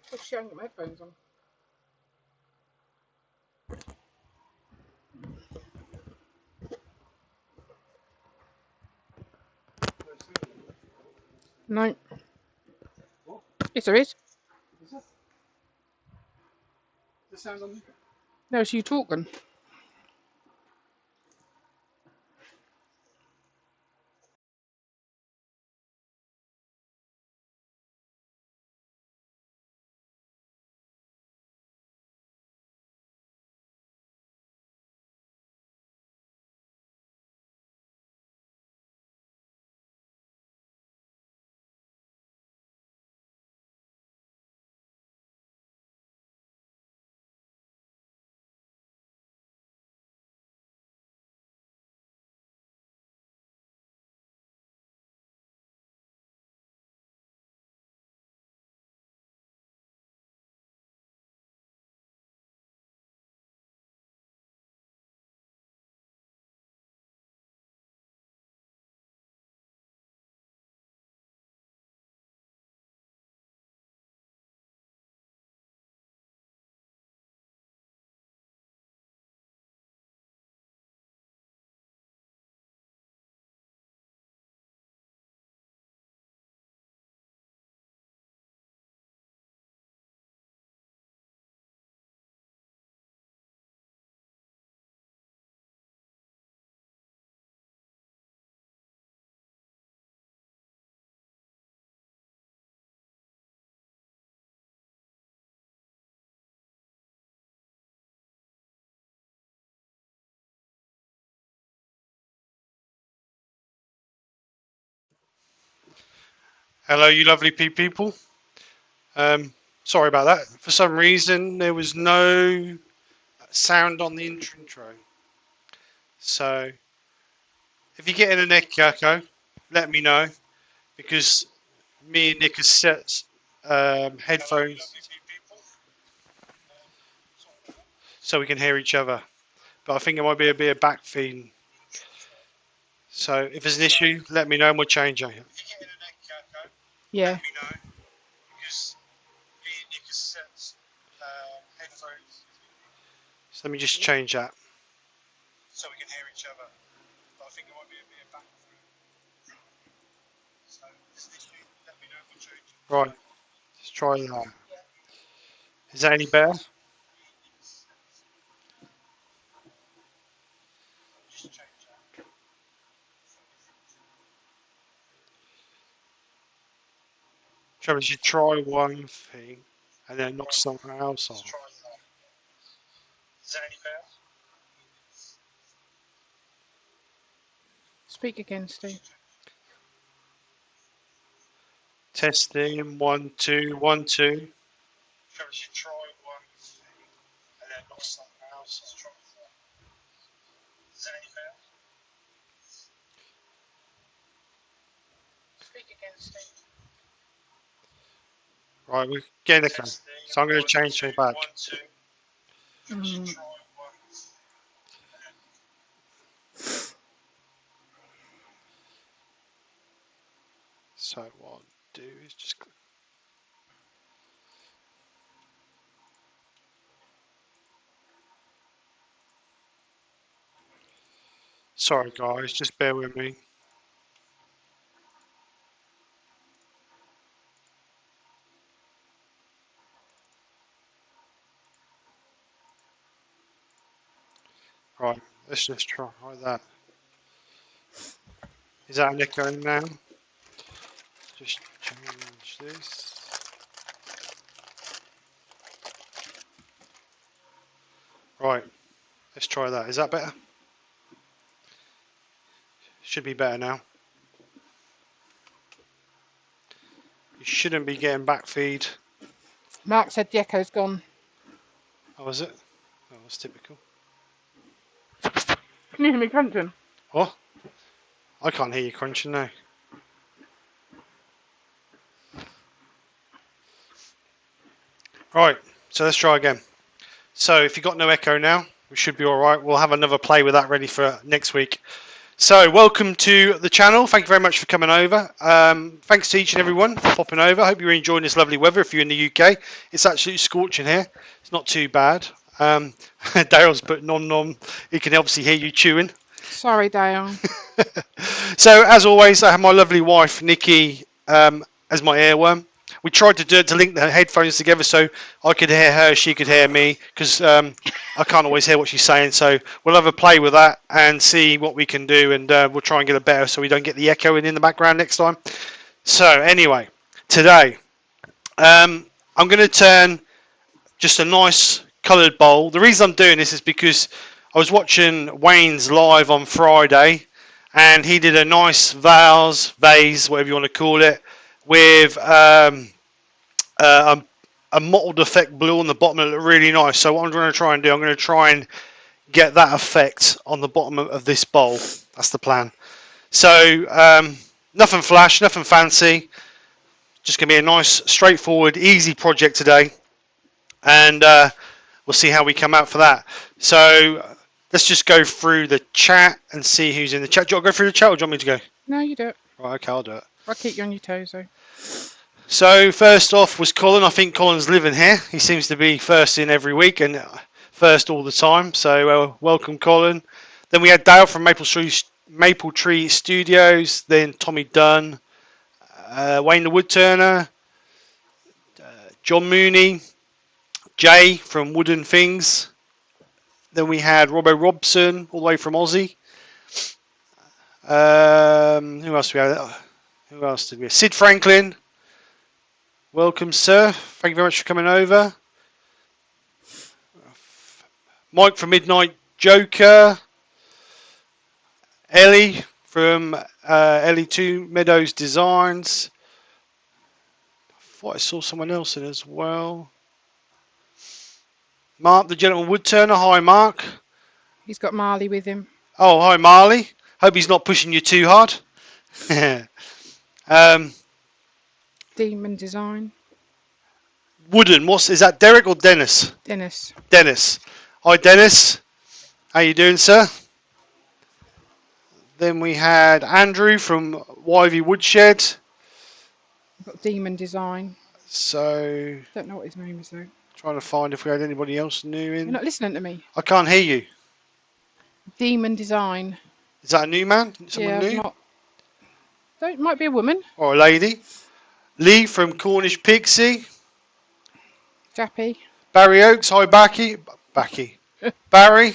Just showing my headphones on. No. What? Yes, there is. Is it? The sound on me? No, it's you talking. Hello, you lovely people. Sorry about that. For some reason, there was no sound on the intro. So, if you get in an echo, let me know because me and Nick has set headphones so we can hear each other. But I think it might be a bit of back feeding. So, if there's an issue, let me know and we'll change it. Yeah. So let me just change that. So we can hear each other. But I think it might be a bit of back. So this issue, let me know if we'll change it. Right, let's try that. Is that any better? Just change that. Trouble is you try one thing and then knock something else off. Is that any better? Speak again, Steve. Testing, 1, 2, 1, 2. Trouble is you try one thing and then knock something else off. Is that any better? Speak again, Steve. Right, we're getting a phone. So I'm going to change it back. So what I'll do is just. Sorry guys, just bear with me. Right, let's just try that. Is that an echo now? Just change this. Right, let's try that. Is that better? Should be better now. You shouldn't be getting back feed. Mark said the echo's gone. Oh, is it? Oh, that's typical. Can you hear me crunching? What? I can't hear you crunching now. Right, so let's try again. So if you've got no echo now, we should be alright. We'll have another play with that ready for next week. So, welcome to the channel. Thank you very much for coming over. Thanks to each and everyone for popping over. I hope you're enjoying this lovely weather. If you're in the UK, it's absolutely scorching here. It's not too bad. Daryl's put nom nom. He can obviously hear you chewing. Sorry, Dale. So, as always, I have my lovely wife, Nikki, as my earworm. We tried to do it to link the headphones together so I could hear her, she could hear me, because I can't always hear what she's saying. So we'll have a play with that and see what we can do, and we'll try and get it better so we don't get the echoing in the background next time. So anyway, today I'm going to turn just a nice coloured bowl. The reason I'm doing this is because I was watching Wayne's live on Friday, and he did a nice vase, whatever you want to call it, with a mottled effect blue on the bottom. It looked really nice. So what I'm going to try and do, I'm going to try and get that effect on the bottom of this bowl. That's the plan. So nothing flash, nothing fancy. Just going to be a nice, straightforward, easy project today. And we'll see how we come out for that. So let's just go through the chat and see who's in the chat. Do you want to go through the chat, or do you want me to go? No, you do it. Right, okay, I'll do it. I'll keep you on your toes, though. So first off was Colin. I think Colin's living here. He seems to be first in every week and first all the time. So welcome, Colin. Then we had Dale from Maple Tree Studios. Then Tommy Dunn, Wayne the Woodturner, John Mooney, Jay from Wooden Things. Then we had Robbo Robson, all the way from Aussie. Who else we had? Who else did we have? Sid Franklin. Welcome, sir. Thank you very much for coming over. Mike from Midnight Joker. Ellie from Ellie 2 Meadows Designs. I thought I saw someone else in as well. Mark, the Gentleman Woodturner. Hi, Mark. He's got Marley with him. Oh, hi, Marley. Hope he's not pushing you too hard. Demon Design. Wooden. Is that Derek or Dennis? Dennis. Dennis. Hi, Dennis. How you doing, sir? Then we had Andrew from Wyvie Woodshed. We've got Demon Design. So, Don't know what his name is, though. trying to find if we had anybody else new in. You're not listening to me. I can't hear you. Demon Design. Is that a new man? Someone new? It might be a woman. Or a lady? Lee from Cornish Pixie. Jappy. Barry Oakes. Hi, Barry. Barry.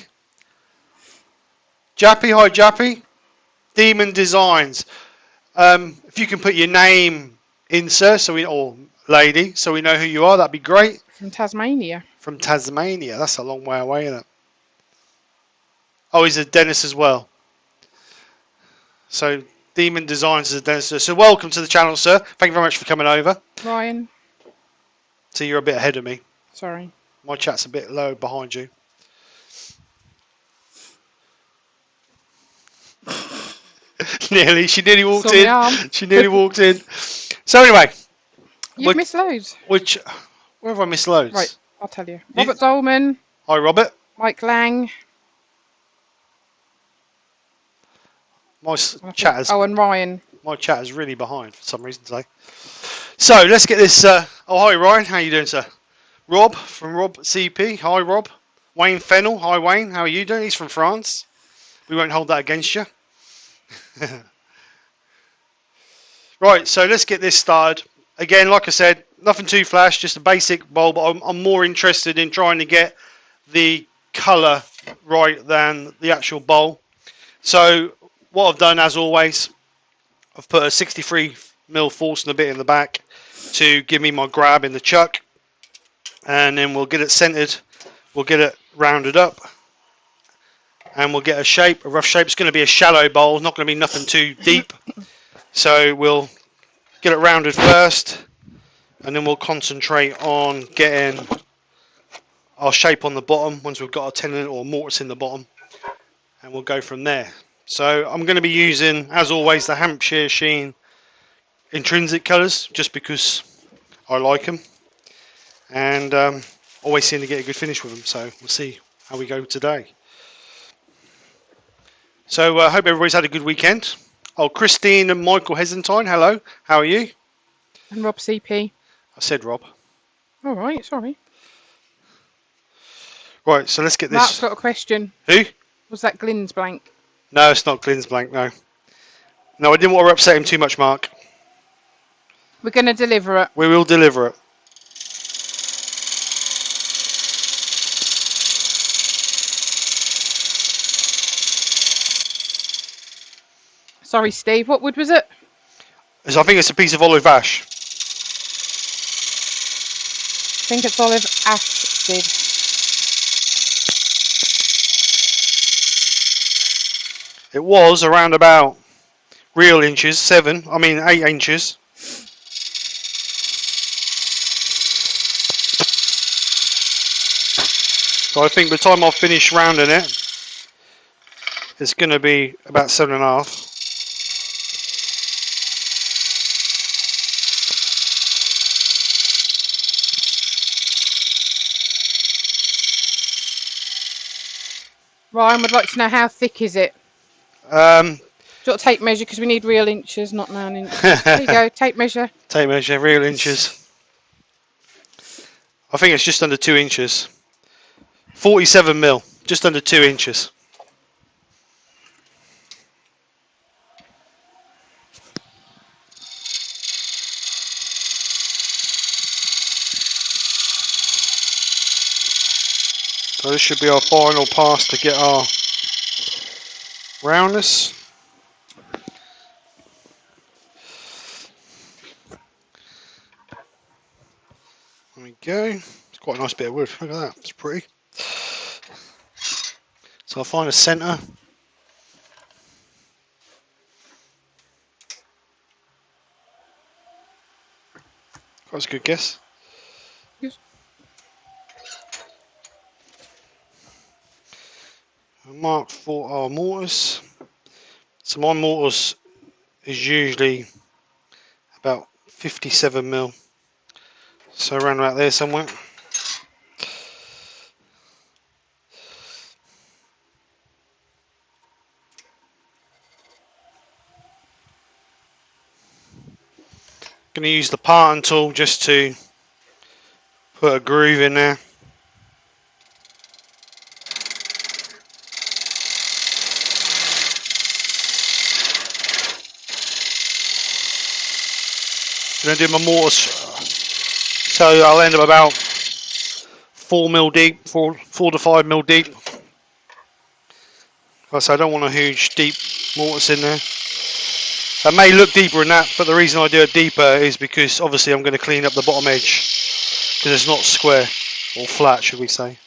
Jappy. Hi, Jappy. Demon Designs. If you can put your name in, sir, or lady, so we know who you are, that'd be great. From Tasmania. From Tasmania. That's a long way away, isn't it? Oh, he's a Dennis as well. So, Demon Designs is a Dennis. So, welcome to the channel, sir. Thank you very much for coming over. Ryan. So, you're a bit ahead of me. Sorry. My chat's a bit low behind you. She nearly walked in. She nearly walked in. So anyway. You've missed loads. Where have I missed loads? Right, I'll tell you. Robert Dolman. Hi, Robert. Mike Lang. My chat is... Oh, and Ryan. My chat is really behind for some reason today. So let's get this... Oh, hi, Ryan. How you doing, sir? Rob from Rob CP. Hi, Rob. Wayne Fennell. Hi, Wayne. How are you doing? He's from France. We won't hold that against you. Right, so let's get this started. Again, like I said, nothing too flash, just a basic bowl, but I'm more interested in trying to get the colour right than the actual bowl. So what I've done, as always, I've put a 63mm Forstner bit in the back to give me my grab in the chuck, and then we'll get it centered, we'll get it rounded up, and we'll get a shape, a rough shape. It's going to be a shallow bowl, not going to be nothing too deep. So we'll get it rounded first, and then we'll concentrate on getting our shape on the bottom once we've got our tenon or mortise in the bottom, and we'll go from there. So I'm going to be using, as always, the Hampshire Sheen intrinsic colours, just because I like them, and always seem to get a good finish with them. So we'll see how we go today. So I hope everybody's had a good weekend. Oh, Christine and Michael Hesentine, hello. How are you? And Rob CP. I said Rob. All right, sorry. Right, so let's get this. Mark's got a question. Who? Was that Glynn's blank? No, it's not Glenn's blank, no. No, I didn't want to upset him too much, Mark. We're going to deliver it. We will deliver it. Sorry, Steve. What wood was it? So I think it's a piece of olive ash. I think it's olive ash, Steve. It was around about real inches, 8 inches. So I think by the time I've finished rounding it, it's going to be about 7.5. Ryan would like to know how thick is it? Do you want a tape measure? Because we need real inches, not man inches. There you go, tape measure. Tape measure, real inches. I think it's just under 2 inches. 47 mil, just under 2 inches. So this should be our final pass to get our roundness. There we go. It's quite a nice bit of wood. Look at that. It's pretty. So I'll find a centre. That was a good guess. Yes. I'll mark for our mortise. So my mortise is usually about 57 mil. So around about there somewhere. Going to use the parting tool just to put a groove in there. Going to do my mortise, so I'll end up about 4 mil deep, 4 to 5 mil deep. So I don't want a huge deep mortise in there. It may look deeper than that, but the reason I do it deeper is because obviously I'm going to clean up the bottom edge because it's not square or flat, should we say.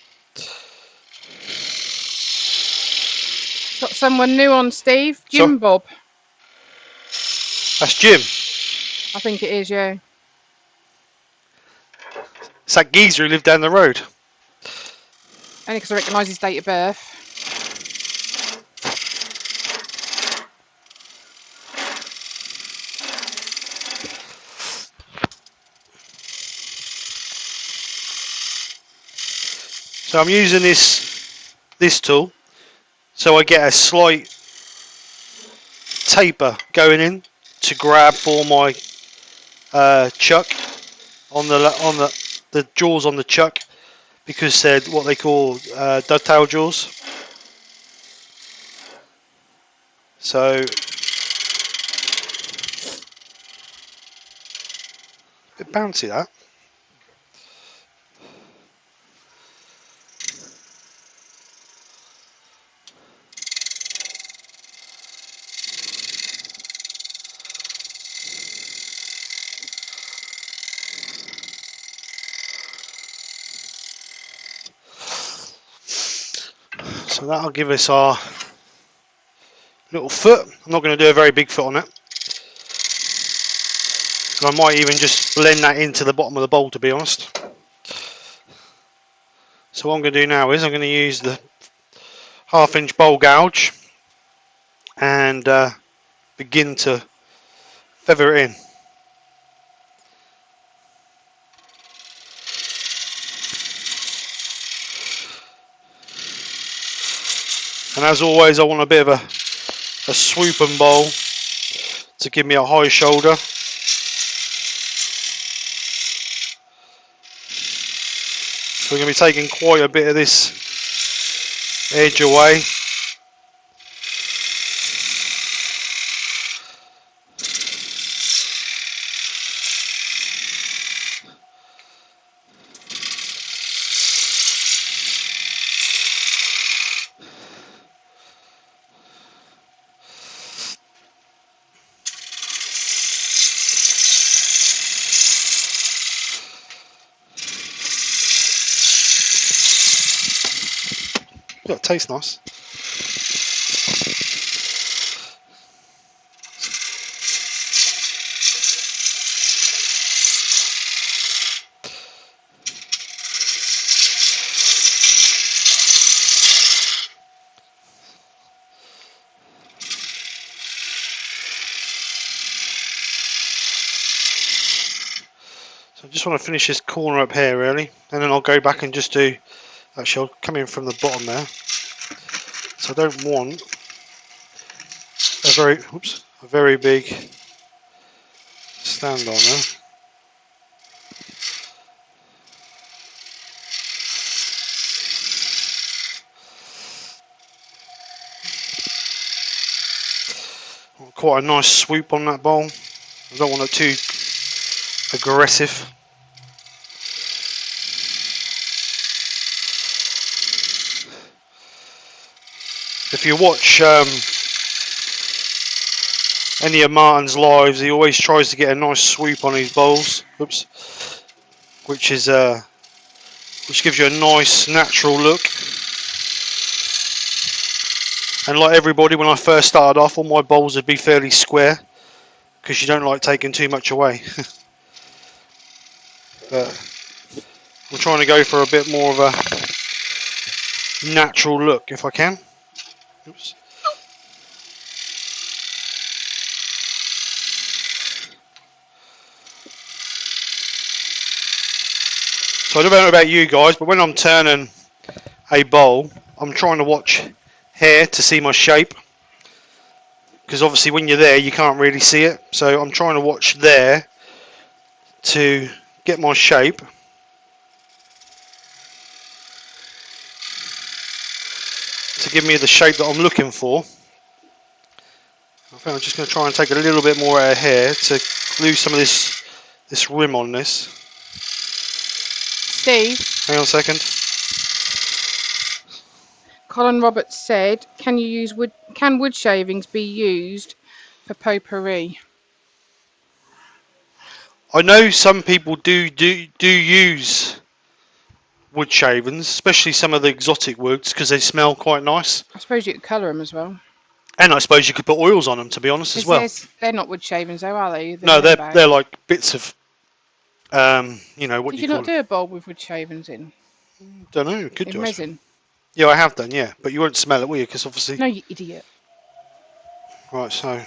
Got someone new on, Steve. Jim Bob. That's Jim. I think it is, yeah. It's that geezer who lived down the road. Only because I recognise his date of birth. So I'm using this tool so I get a slight taper going in to grab for my chuck on the jaws on the chuck, because they're what they call dovetail jaws. So a bit bouncy that. So that'll give us our little foot. I'm not going to do a very big foot on it. I might even just blend that into the bottom of the bowl, to be honest. So what I'm going to do now is I'm going to use the 1/2 inch bowl gouge and begin to feather it in. And as always, I want a bit of a a swooping bowl to give me a high shoulder. So we're going to be taking quite a bit of this edge away. Yeah, it tastes nice. So I just want to finish this corner up here really, and then I'll go back and just do, actually I'll come in from the bottom there. So I don't want a very big stand on there. Quite a nice swoop on that bowl. I don't want it too aggressive. If you watch any of Martin's lives, he always tries to get a nice swoop on his bowls. Oops. Which gives you a nice natural look. And like everybody, when I first started off, all my bowls would be fairly square because you don't like taking too much away. But I'm trying to go for a bit more of a natural look if I can. Oops. So I don't know about you guys, but when I'm turning a bowl, I'm trying to watch here to see my shape, because obviously when you're there you can't really see it, so I'm trying to watch there to get my shape. To give me the shape that I'm looking for. I think I'm just going to try and take a little bit more out of here to lose some of this rim on this. Steve. Hang on a second. Colin Roberts said, "Can wood shavings be used for potpourri?" I know some people do use wood shavings, especially some of the exotic woods, because they smell quite nice. I suppose you could colour them as well. And I suppose you could put oils on them, to be honest, as well. They're not wood shavings though, are they? No, they're like bits of, you know, what Did do you you call not do a bowl with wood shavings in? Don't know, could do. In resin? Yeah, I have done, yeah. But you won't smell it, will you? Because obviously... No, you idiot. Right, so...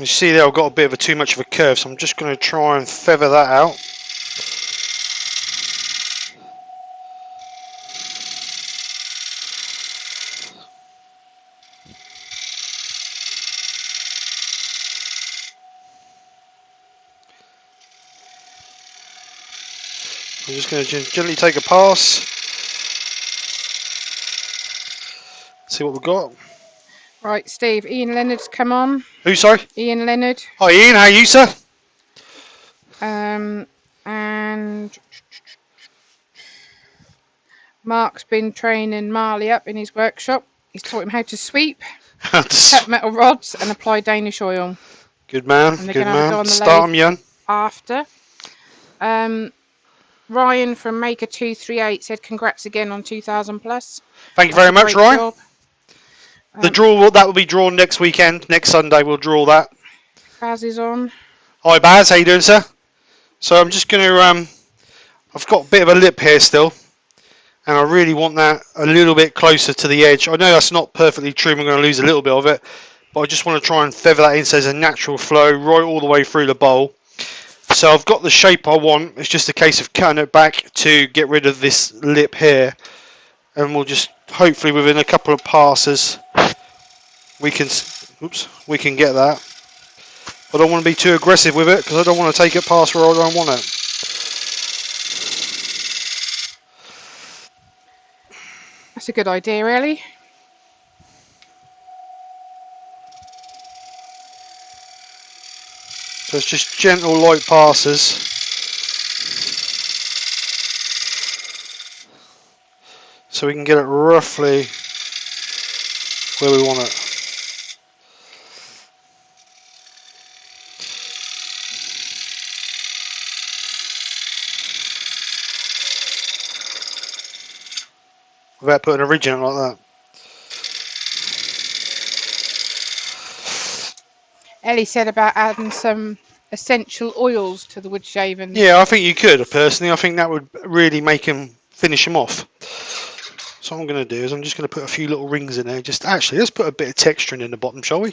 You see there I've got a bit of too much of a curve, so I'm just going to try and feather that out. I'm just going to gently take a pass. See what we've got. Right, Steve, Ian Leonard's come on. Who, sorry? Ian Leonard. Hi Ian, how are you, sir? And Mark's been training Marley up in his workshop. He's taught him how to sweep, cut metal rods and apply Danish oil. Good man, and they're good gonna have man. to go on the Start 'em young. After. Ryan from Maker 238 said congrats again on 2,000 plus. Thank you very much, Ryan. The draw, that will be drawn next weekend. Next Sunday we'll draw that. Baz is on. Hi Baz, how you doing, sir? So I'm just going to, I've got a bit of a lip here still. and I really want that a little bit closer to the edge. I know that's not perfectly trim, I'm going to lose a little bit of it, but I just want to try and feather that in so there's a natural flow right all the way through the bowl. So I've got the shape I want, it's just a case of cutting it back to get rid of this lip here, and we'll just, hopefully within a couple of passes, we can get that. I don't want to be too aggressive with it because I don't want to take it past where I don't want it. That's a good idea, really. So it's just gentle, light passes. So we can get it roughly where we want it. Without putting a ridge in it like that. Ellie said about adding some essential oils to the wood shavings. Yeah, I think you could, personally. I think that would really make him finish him off. So what I'm going to do is I'm just going to put a few little rings in there. Actually, let's put a bit of texturing in the bottom, shall we?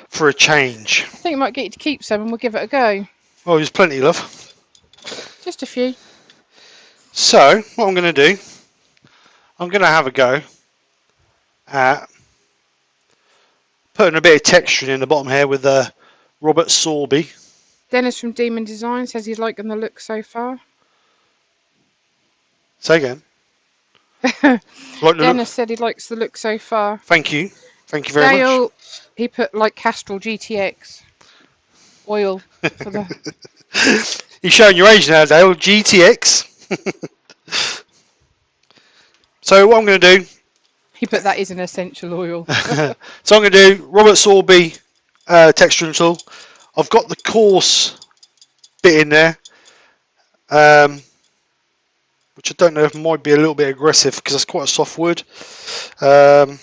For a change. I think it might get you to keep some and we'll give it a go. Oh, there's plenty, love. Just a few. So, what I'm going to do, I'm going to have a go at putting a bit of texture in the bottom here with Robert Sorby. Dennis from Demon Design says he's liking the look so far. Say again. Dennis said he likes the look so far. Thank you. Thank you very Dale, much. he put like Castrol GTX oil for the... You're showing your age now, Dale. GTX. So what I'm going to do... He put that is an essential oil. So I'm going to do Robert Sorby texturing tool. I've got the coarse bit in there, which I don't know if might be a little bit aggressive because it's quite a soft wood. Let's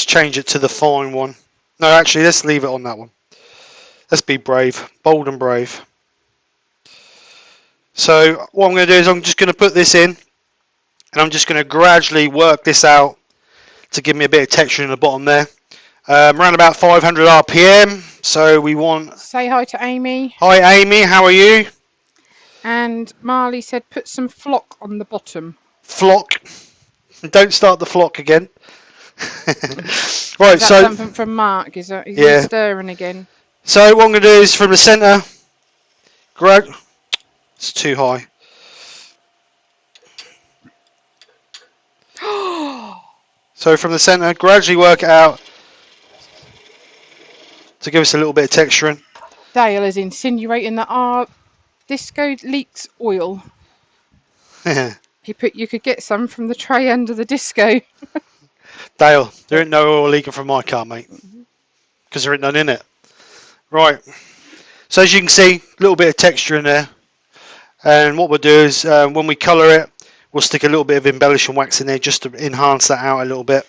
change it to the fine one. No, actually, let's leave it on that one. Let's be brave, bold and brave. So what I'm going to do is I'm just going to put this in, and I'm just going to gradually work this out to give me a bit of texture in the bottom there. Around about 500 RPM. So we want... Say hi to Amy. Hi Amy, how are you? And Marley said put some flock on the bottom. Flock. Don't start the flock again. Right, is that so something from Mark? Is that he's stirring again? So what I'm going to do is from the centre, it's too high. So from the centre, gradually work it out to give us a little bit of texturing. Dale is insinuating that our disco leaks oil. You could get some from the tray under the disco. Dale, there ain't no oil leaking from my car, mate, because there ain't none in it. Right. So as you can see, a little bit of texture in there. And what we'll do is when we colour it, we'll stick a little bit of embellishing wax in there just to enhance that out a little bit.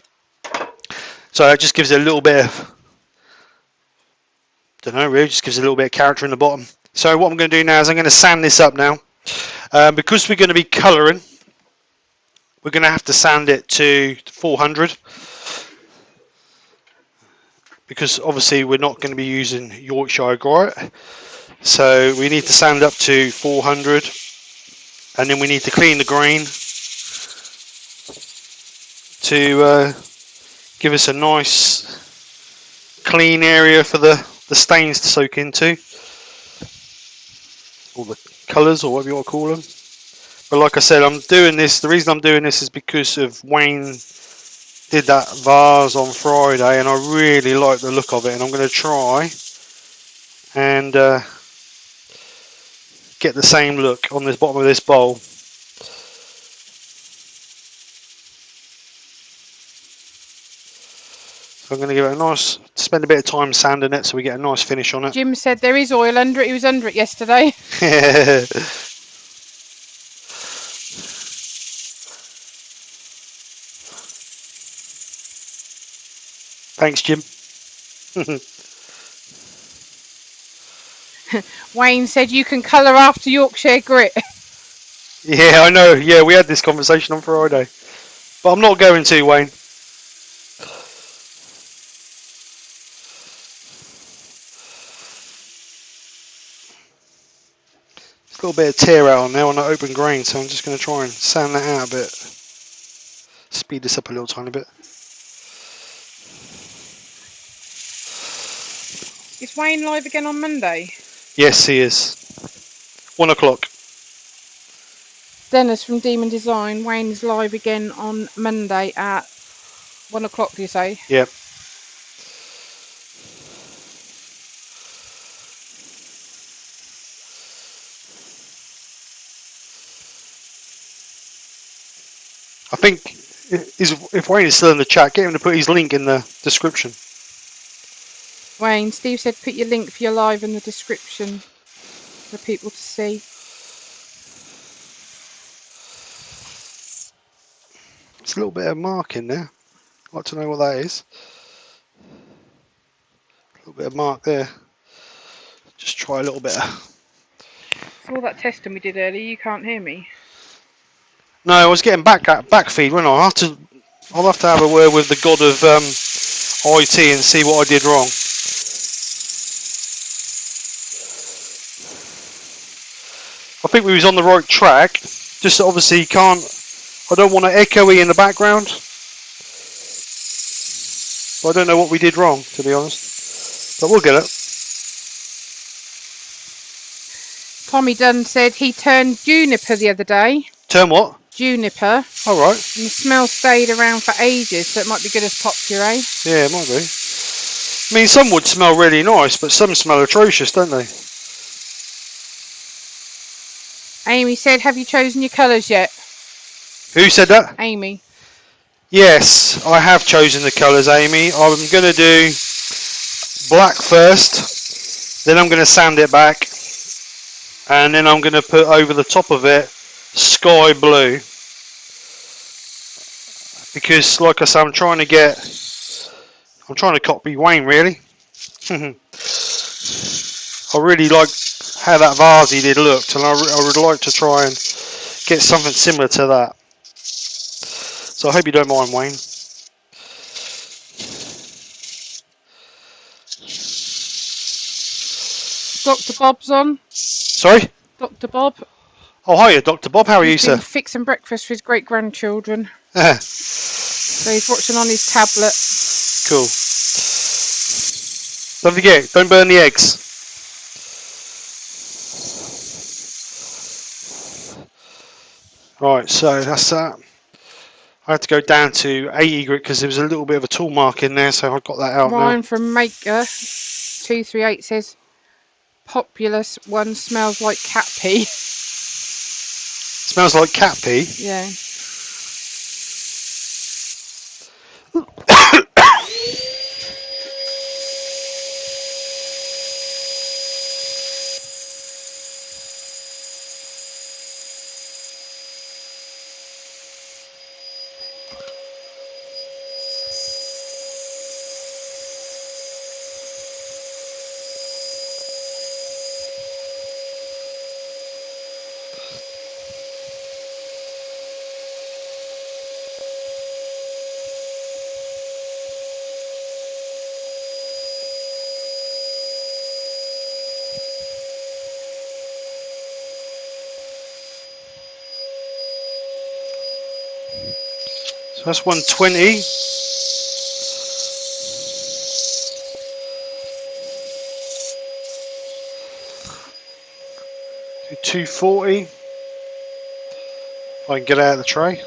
So it just gives it a little bit of, really just gives it a little bit of character in the bottom. So what I'm going to do now is I'm going to sand this up now. Because we're going to be colouring, we're going to have to sand it to 400. Because obviously we're not going to be using Yorkshire grad. So we need to sand up to 400. And then we need to clean the grain to give us a nice clean area for the stains to soak into. All the colours, or whatever you want to call them. But like I said, I'm doing this. The reason I'm doing this is because of Wayne did that vase on Friday, and I really like the look of it. And I'm going to try and get the same look on the bottom of this bowl. So I'm going to give it a nice, spend a bit of time sanding it so we get a nice finish on it. Jim said there is oil under it. He was under it yesterday. Thanks, Jim. Wayne said you can colour after Yorkshire grit. Yeah, I know. Yeah, we had this conversation on Friday. But I'm not going to, Wayne. There's a little bit of tear out on there on that open grain, so I'm just going to try and sand that out a bit. Speed this up a little tiny bit. Is Wayne live again on Monday? Yes, he is. 1 o'clock. Dennis from Demon Design. Wayne's live again on Monday at 1 o'clock, do you say? Yep. I think if Wayne is still in the chat, get him to put his link in the description. Wayne, Steve said put your link for your live in the description for people to see. There's a little bit of mark in there. I'd like to know what that is. A little bit of mark there. Just try a little bit. So all that testing we did earlier, you can't hear me? No, I was getting back feed, wasn't I? I'll have to have a word with the god of IT and see what I did wrong. I think we was on the right track. Just obviously I don't want to echoey in the background. I don't know what we did wrong, to be honest. But we'll get it. Tommy Dunn said he turned juniper the other day. Turn what? Juniper. All right. And the smell stayed around for ages, so it might be good as pot puree. Yeah, it might be. I mean, some would smell really nice, but some smell atrocious, don't they? Amy said, have you chosen your colours yet? Who said that? Amy. Yes, I have chosen the colours, Amy. I'm going to do black first, then I'm going to sand it back, and then I'm going to put over the top of it sky blue. Because, like I said, I'm trying to copy Wayne, really. I really like how that vase he did looked, and I would like to try and get something similar to that. So I hope you don't mind, Wayne. Dr. Bob's on. Sorry? Dr. Bob. Oh, hiya, Dr. Bob. How are you, sir? He's been fixing breakfast for his great-grandchildren. So he's watching on his tablet. Cool. Don't forget, don't burn the eggs. Right, so that's that. I had to go down to 80 grit because there was a little bit of a tool mark in there, so I got that out Ryan now. from Maker 238 says, Populous one smells like cat pee. Smells like cat pee. Yeah. So that's 120. Do 240. If I can get out of the tray.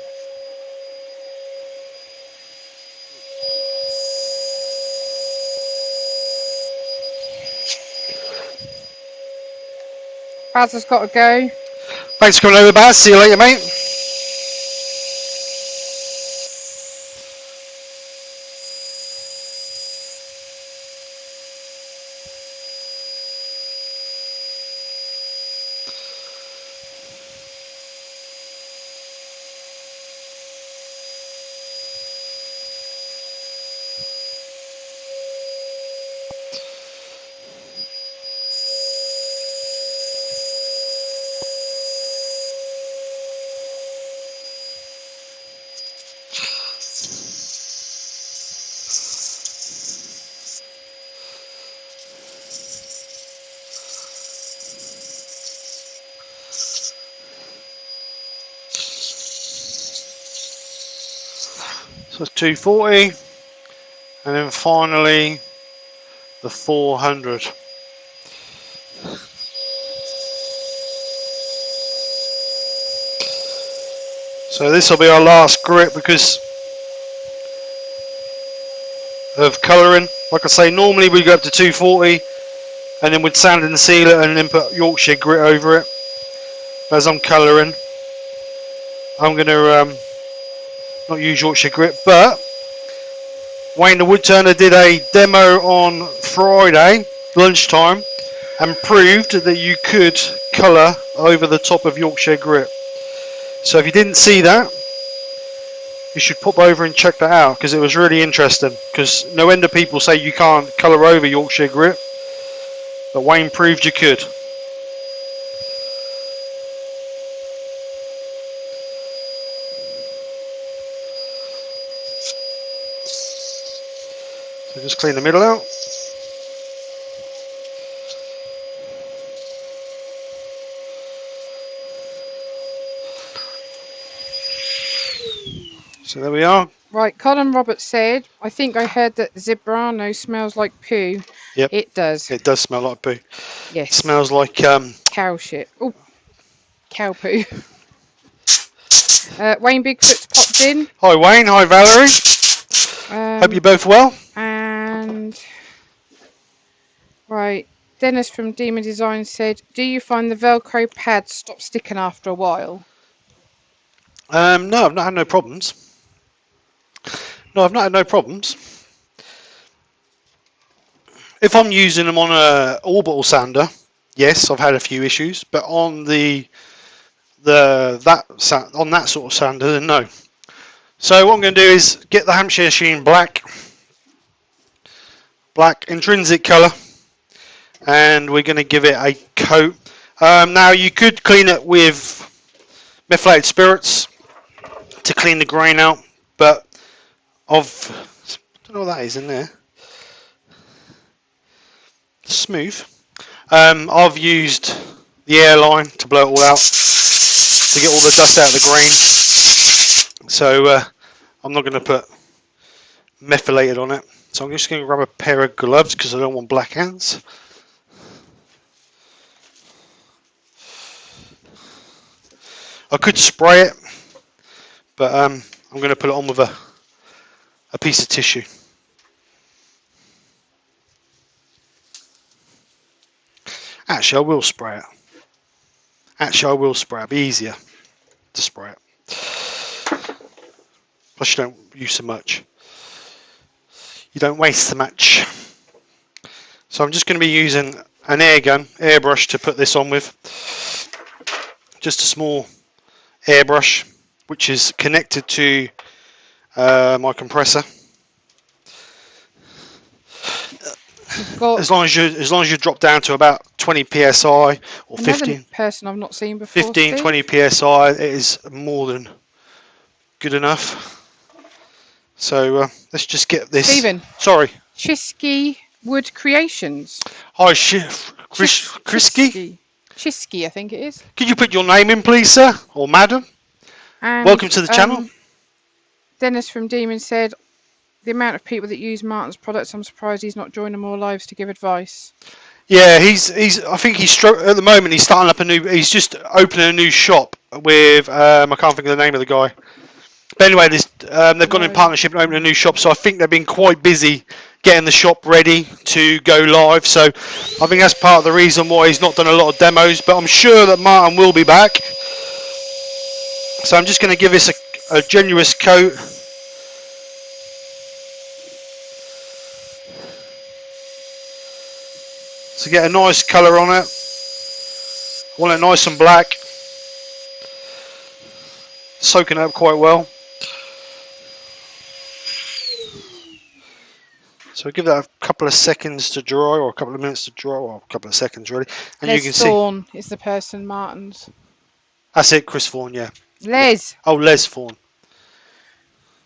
Baz has got to go. Thanks for coming over, Baz. See you later, mate. So it's 240, and then finally the 400. So this will be our last grit because of colouring. Like I say, normally we go up to 240 and then we'd sand and seal it and then put Yorkshire grit over it. As I'm colouring, I'm going to not use Yorkshire grit, but Wayne the Woodturner did a demo on Friday lunchtime and proved that you could colour over the top of Yorkshire grit. So if you didn't see that, you should pop over and check that out because it was really interesting. Because no end of people say you can't colour over Yorkshire grit, but Wayne proved you could. So just clean the middle out. So there we are. Right, Colin Roberts said, I think I heard that Zebrano smells like poo. Yep. It does. It does smell like poo. Yes. It smells like cow shit. Oh, cow poo. Wayne Bigfoot's popped in. Hi Wayne, hi Valerie. Hope you're both well. And right, Dennis from Demon Design said, do you find the Velcro pads stop sticking after a while? No, I've not had no problems. No, I've not had no problems. If I'm using them on a orbital sander, yes, I've had a few issues, but on that sort of sander, then no. So what I'm going to do is get the Hampshire Sheen black intrinsic colour, and we're going to give it a coat. Now you could clean it with methylated spirits to clean the grain out, but I don't know what that is in there. Smooth. I've used the airline to blow it all out to get all the dust out of the grain. So I'm not going to put methylated on it. So I'm just going to grab a pair of gloves because I don't want black hands. I could spray it, but I'm going to put it on with a piece of tissue. Actually, I will spray it. It'll be easier to spray it. Plus, you don't use so much. You don't waste so much. So I'm just going to be using an airbrush to put this on with. Just a small airbrush, which is connected to my compressor. As long as you drop down to about 20 psi or 15 person I've not seen before. 15, 20 psi, it is more than good enough. So let's just get this. Stephen. Sorry. Chisky Wood Creations. Hi, Krisky. Chisky, I think it is. Could you put your name in, please, sir or madam? And, welcome to the channel. Dennis from Demon said, the amount of people that use Martin's products, I'm surprised he's not joining more lives to give advice. Yeah, he's. I think he's at the moment. He's starting up he's just opening a new shop with. I can't think of the name of the guy. But anyway, they've gone in partnership and opened a new shop. So I think they've been quite busy getting the shop ready to go live. So I think that's part of the reason why he's not done a lot of demos. But I'm sure that Martin will be back. So I'm just going to give this a generous coat. To get a nice colour on it. I want it nice and black. Soaking it up quite well. So give that a couple of seconds to dry, or a couple of minutes to dry, or a couple of seconds really. And Les you can Thorne is the person, Martin's. That's it, Chris Thorne, yeah. Les. Oh, Les Thorne.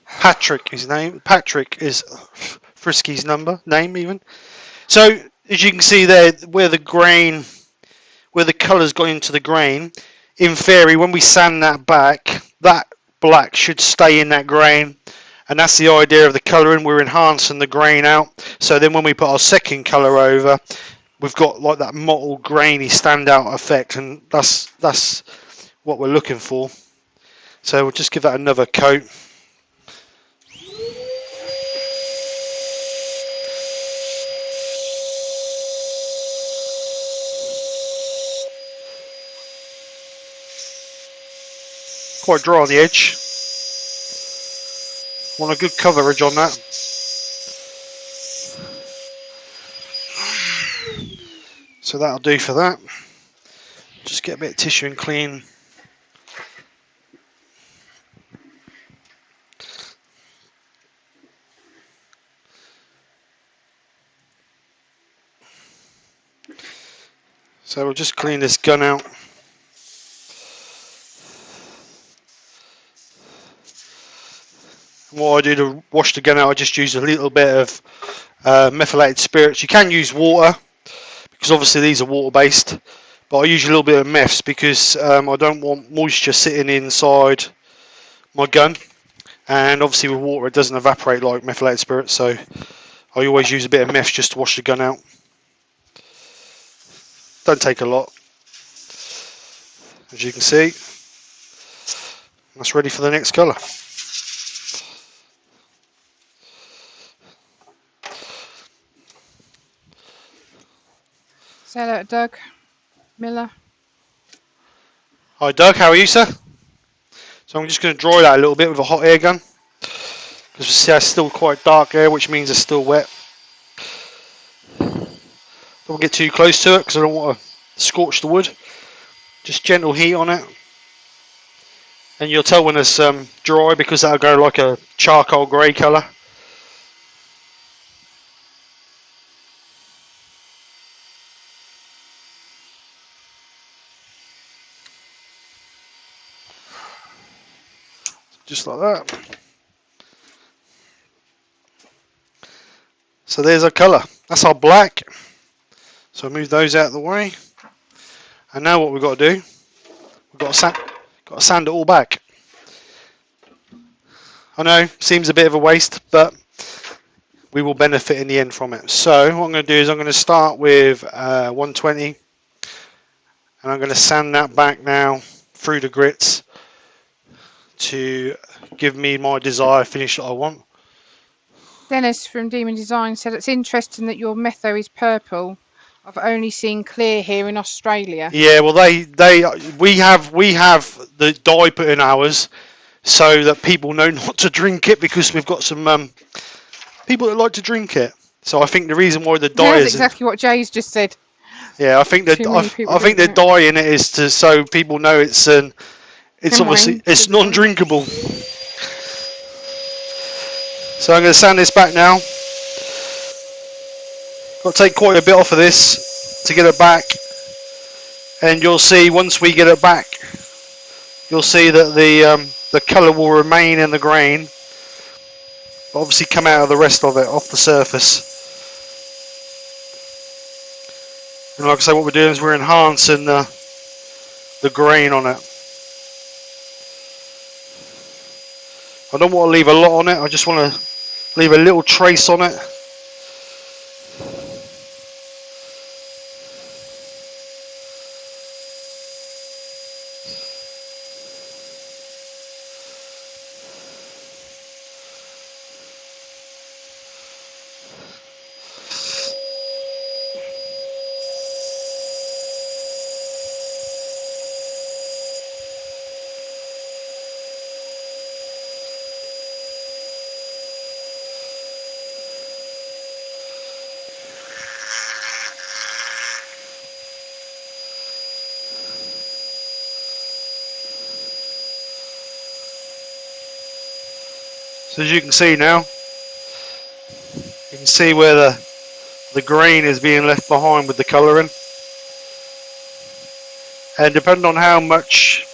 Patrick, his name. Patrick is Frisky's name even. So as you can see there, where the colour's got into the grain, in theory, when we sand that back, that black should stay in that grain And that's the idea of the colouring. We're enhancing the grain out. So then when we put our second colour over, we've got like that mottled, grainy standout effect, and that's what we're looking for. So we'll just give that another coat. Quite dry on the edge. Want a good coverage on that. So that'll do for that. Just get a bit of tissue and clean. So we'll just clean this gun out. And what I do to wash the gun out, I just use a little bit of methylated spirits. You can use water, because obviously these are water based, but I use a little bit of meths because I don't want moisture sitting inside my gun, and obviously with water it doesn't evaporate like methylated spirits, so I always use a bit of meths just to wash the gun out. Don't take a lot, as you can see. That's ready for the next colour. Say hello to Doug Miller. Hi Doug, how are you, sir? So I'm just going to dry that a little bit with a hot air gun, because you see it's still quite dark air, which means it's still wet. Don't get too close to it because I don't want to scorch the wood. Just gentle heat on it, and you'll tell when it's dry because that'll go like a charcoal grey colour. Just like that. So there's our colour. That's our black. So move those out of the way. And now what we've got to do, we've got to sand it all back. I know, seems a bit of a waste, but we will benefit in the end from it. So what I'm going to do is I'm going to start with 120, and I'm going to sand that back now through the grits to give me my desired finish that I want. Dennis from Demon Design said it's interesting that your metho is purple. I've only seen clear here in Australia. Yeah, well, we have the dye put in ours so that people know not to drink it, because we've got some people that like to drink it. So I think the reason why the dye That's is exactly what Jay's just said. Yeah, I think that I think the dye in it is to so people know it's obviously it's non-drinkable. So I'm going to sand this back now. Got to take quite a bit off of this to get it back, and you'll see once we get it back, you'll see that the colour will remain in the grain, but obviously come out of the rest of it off the surface. And like I say, what we're doing is we're enhancing the grain on it. I don't want to leave a lot on it, I just want to leave a little trace on it. So as you can see now, you can see where the grain is being left behind with the colouring. And depending on how much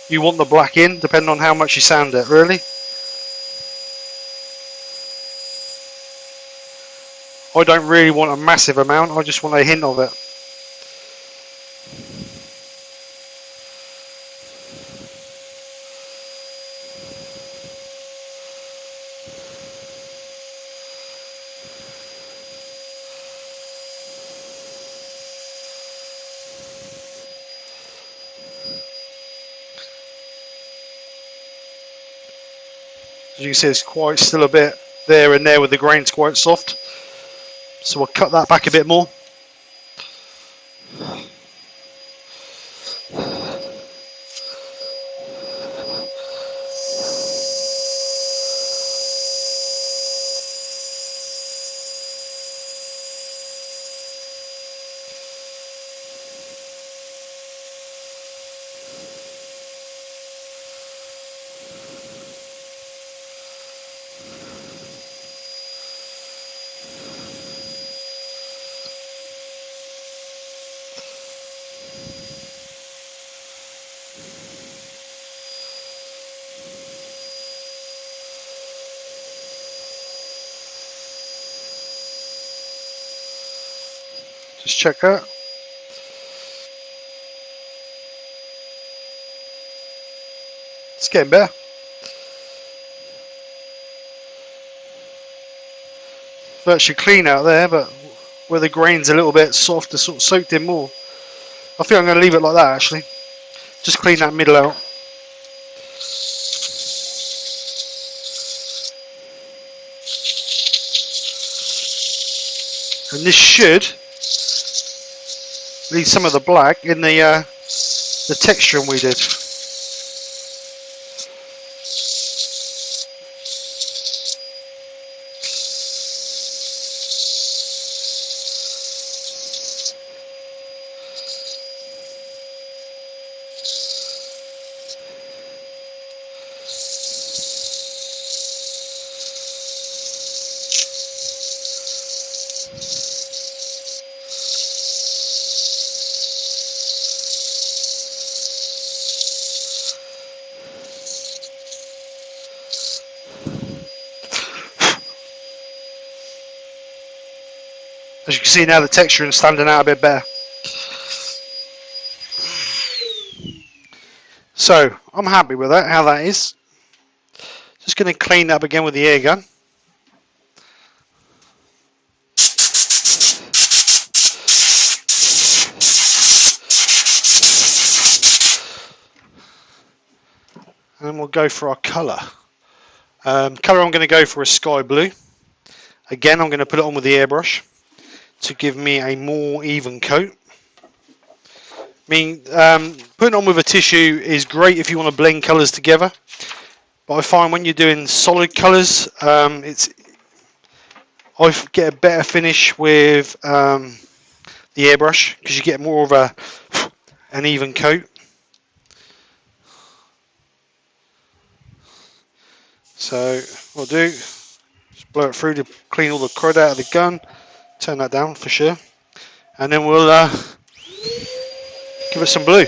you want the black in, depending on how much you sand it, really. I don't really want a massive amount, I just want a hint of it. As you can see, it's quite still a bit there and there with the grains quite soft. So we'll cut that back a bit more. Just check that. It's getting better. Virtually clean out there, but where the grain's a little bit soft, it's sort of soaked in more. I think I'm going to leave it like that actually. Just clean that middle out. And this should leave some of the black in the texturing we did. As you can see now, the texturing is standing out a bit better. So I'm happy with that, how that is. Just going to clean up again with the air gun. And then we'll go for our colour. Colour I'm going to go for a sky blue. Again, I'm going to put it on with the airbrush to give me a more even coat. I mean, putting on with a tissue is great if you want to blend colours together. But I find when you're doing solid colours, I get a better finish with the airbrush because you get more of an even coat. So what I'll do, just blow it through to clean all the crud out of the gun. Turn that down for sure. And then we'll give it some blue.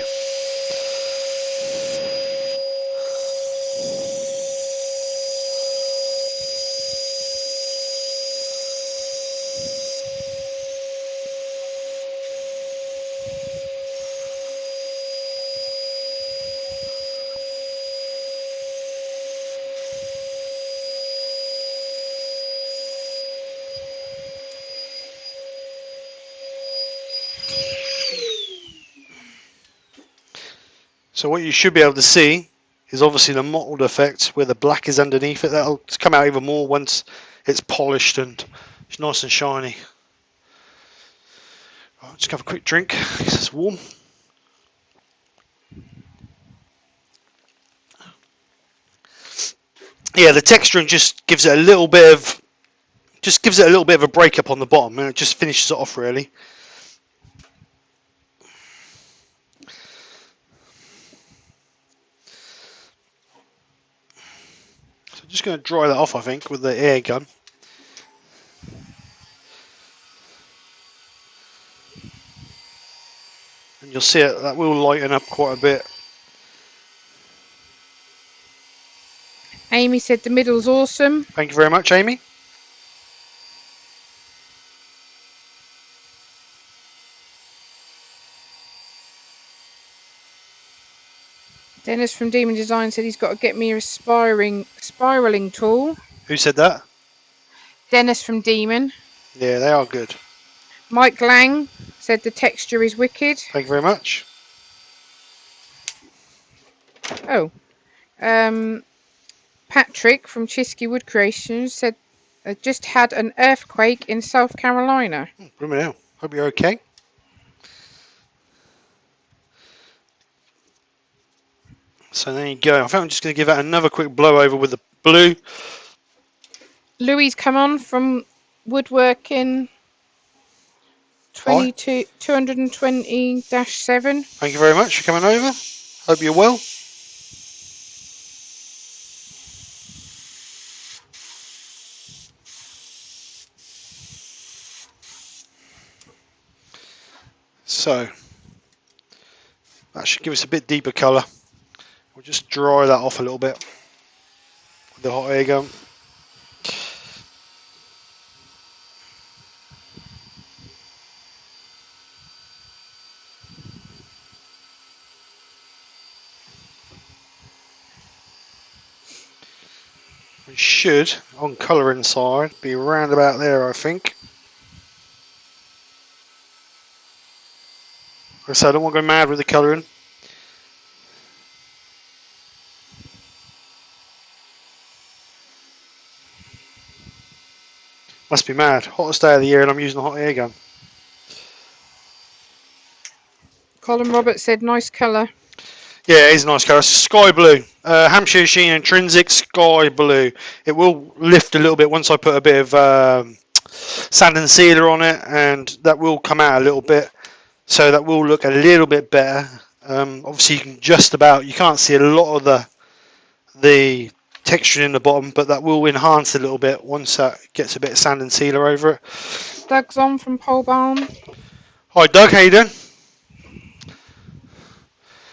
So what you should be able to see is obviously the mottled effect where the black is underneath it. That'll come out even more once it's polished and it's nice and shiny. I'll just have a quick drink because it's warm. Yeah, the texturing just gives it a little bit of a breakup on the bottom, and it just finishes it off really. So I'm just going to dry that off, I think, with the air gun. And you'll see it, that will lighten up quite a bit. Amy said the middle's awesome. Thank you very much, Amy. Dennis from Demon Design said he's got to get me a spiraling tool. Who said that? Dennis from Demon. Yeah, they are good. Mike Lang said the texture is wicked. Thank you very much. Oh. Patrick from Chisky Wood Creations said they just had an earthquake in South Carolina. Blooming hell. Hope you're okay. So there you go. I think I'm just going to give that another quick blow over with the blue. Louis come on from Woodworking 220-7. Thank you very much for coming over. Hope you're well. So that should give us a bit deeper colour. We'll just dry that off a little bit with the hot air gun. We should, on colouring side, be around about there, I think. Like I said, I don't want to go mad with the colouring. Must be mad. Hottest day of the year and I'm using a hot air gun. Colin Roberts said nice colour. Yeah, it is a nice colour. Sky blue. Hampshire Sheen Intrinsic Sky Blue. It will lift a little bit once I put a bit of sand and sealer on it, and that will come out a little bit. So that will look a little bit better. Obviously, you can you can't see a lot of the texture in the bottom, but that will enhance a little bit once that gets a bit of sand and sealer over it. Doug's on from Pole Barn. Hi Doug, how you doing?